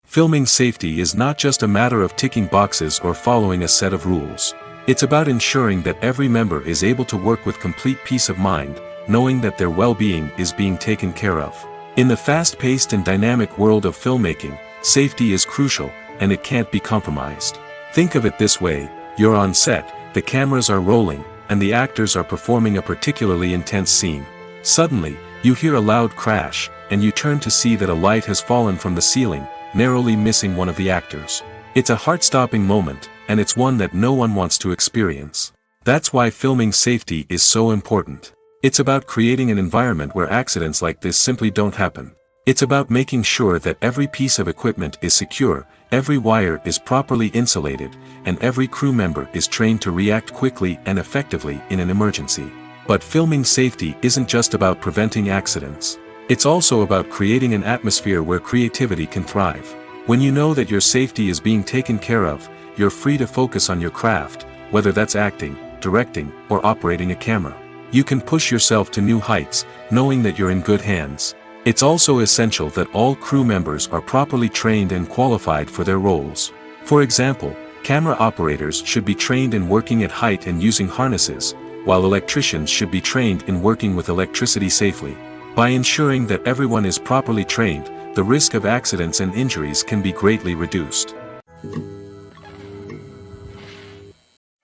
Filming safety is not just a matter of ticking boxes or following a set of rules. It's about ensuring that every member is able to work with complete peace of mind, knowing that their well-being is being taken care of. In the fast-paced and dynamic world of filmmaking, safety is crucial, and it can't be compromised. Think of it this way: you're on set, the cameras are rolling, and the actors are performing a particularly intense scene. Suddenly, you hear a loud crash, and you turn to see that a light has fallen from the ceiling, narrowly missing one of the actors. It's a heart-stopping moment, and it's one that no one wants to experience. That's why filming safety is so important. It's about creating an environment where accidents like this simply don't happen. It's about making sure that every piece of equipment is secure, every wire is properly insulated, and every crew member is trained to react quickly and effectively in an emergency. But filming safety isn't just about preventing accidents. It's also about creating an atmosphere where creativity can thrive. When you know that your safety is being taken care of, you're free to focus on your craft, whether that's acting, directing, or operating a camera. You can push yourself to new heights, knowing that you're in good hands. It's also essential that all crew members are properly trained and qualified for their roles. For example, camera operators should be trained in working at height and using harnesses, while electricians should be trained in working with electricity safely. By ensuring that everyone is properly trained, the risk of accidents and injuries can be greatly reduced.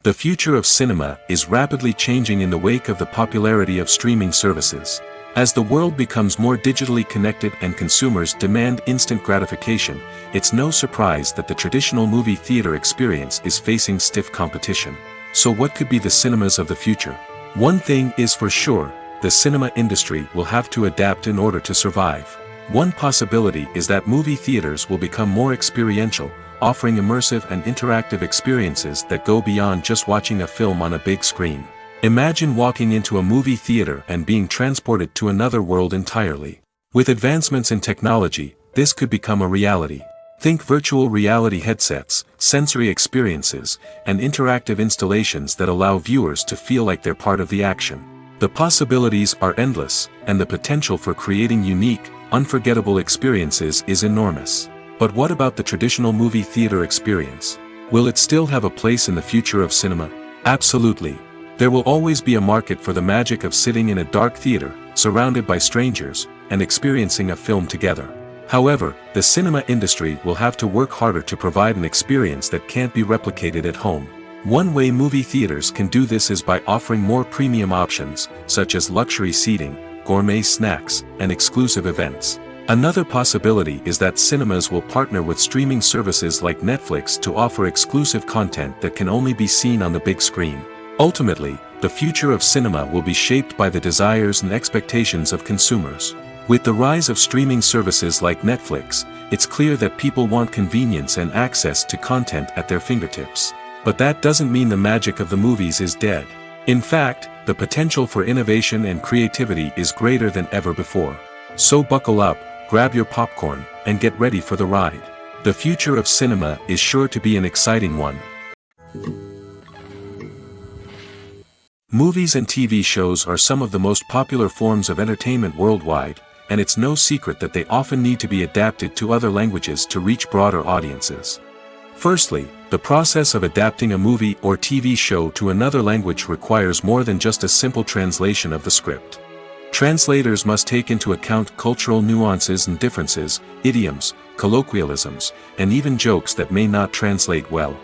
The future of cinema is rapidly changing in the wake of the popularity of streaming services. As the world becomes more digitally connected and consumers demand instant gratification, it's no surprise that the traditional movie theater experience is facing stiff competition. So what could be the cinemas of the future? One thing is for sure, the cinema industry will have to adapt in order to survive. One possibility is that movie theaters will become more experiential, offering immersive and interactive experiences that go beyond just watching a film on a big screen. Imagine walking into a movie theater and being transported to another world entirely. With advancements in technology, this could become a reality. Think virtual reality headsets, sensory experiences, and interactive installations that allow viewers to feel like they're part of the action. The possibilities are endless, and the potential for creating unique, unforgettable experiences is enormous. But what about the traditional movie theater experience? Will it still have a place in the future of cinema? Absolutely. There will always be a market for the magic of sitting in a dark theater, surrounded by strangers, and experiencing a film together. However, the cinema industry will have to work harder to provide an experience that can't be replicated at home. One way movie theaters can do this is by offering more premium options, such as luxury seating, gourmet snacks, and exclusive events. Another possibility is that cinemas will partner with streaming services like Netflix to offer exclusive content that can only be seen on the big screen. Ultimately, the future of cinema will be shaped by the desires and expectations of consumers. With the rise of streaming services like Netflix, it's clear that people want convenience and access to content at their fingertips. But that doesn't mean the magic of the movies is dead. In fact, the potential for innovation and creativity is greater than ever before. So buckle up, grab your popcorn, and get ready for the ride. The future of cinema is sure to be an exciting one. Movies and TV shows are some of the most popular forms of entertainment worldwide, and it's no secret that they often need to be adapted to other languages to reach broader audiences. Firstly, the process of adapting a movie or TV show to another language requires more than just a simple translation of the script. Translators must take into account cultural nuances and differences, idioms, colloquialisms, and even jokes that may not translate well.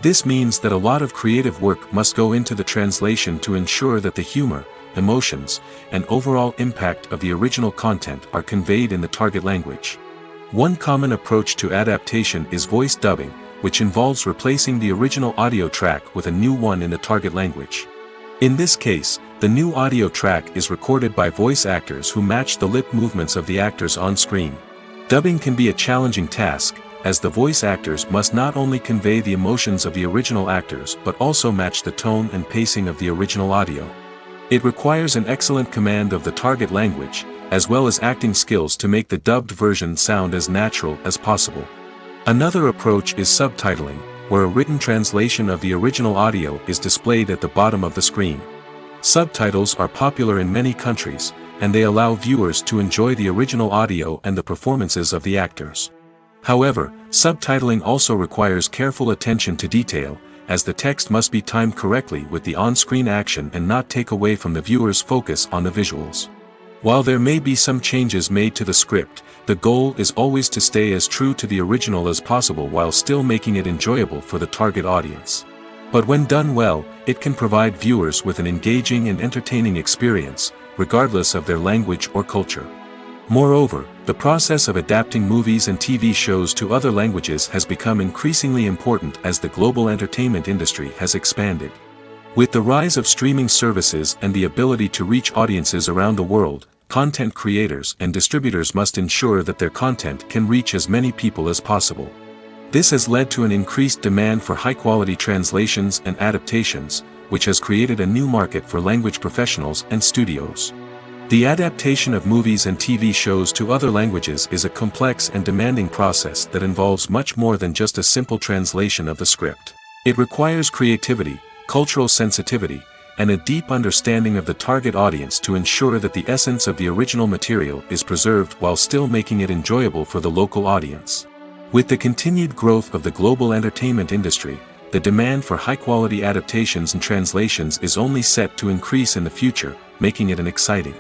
This means that a lot of creative work must go into the translation to ensure that the humor, emotions, and overall impact of the original content are conveyed in the target language. One common approach to adaptation is voice dubbing, which involves replacing the original audio track with a new one in the target language. In this case, the new audio track is recorded by voice actors who match the lip movements of the actors on screen. Dubbing can be a challenging task, as the voice actors must not only convey the emotions of the original actors but also match the tone and pacing of the original audio. It requires an excellent command of the target language, as well as acting skills to make the dubbed version sound as natural as possible. Another approach is subtitling, where a written translation of the original audio is displayed at the bottom of the screen. Subtitles are popular in many countries, and they allow viewers to enjoy the original audio and the performances of the actors. However, subtitling also requires careful attention to detail, as the text must be timed correctly with the on-screen action and not take away from the viewer's focus on the visuals. While there may be some changes made to the script, the goal is always to stay as true to the original as possible while still making it enjoyable for the target audience. But when done well, it can provide viewers with an engaging and entertaining experience, regardless of their language or culture. Moreover, the process of adapting movies and TV shows to other languages has become increasingly important as the global entertainment industry has expanded. With the rise of streaming services and the ability to reach audiences around the world, content creators and distributors must ensure that their content can reach as many people as possible. This has led to an increased demand for high-quality translations and adaptations, which has created a new market for language professionals and studios. The adaptation of movies and TV shows to other languages is a complex and demanding process that involves much more than just a simple translation of the script. It requires creativity, cultural sensitivity, and a deep understanding of the target audience to ensure that the essence of the original material is preserved while still making it enjoyable for the local audience. With the continued growth of the global entertainment industry, the demand for high-quality adaptations and translations is only set to increase in the future, making it an exciting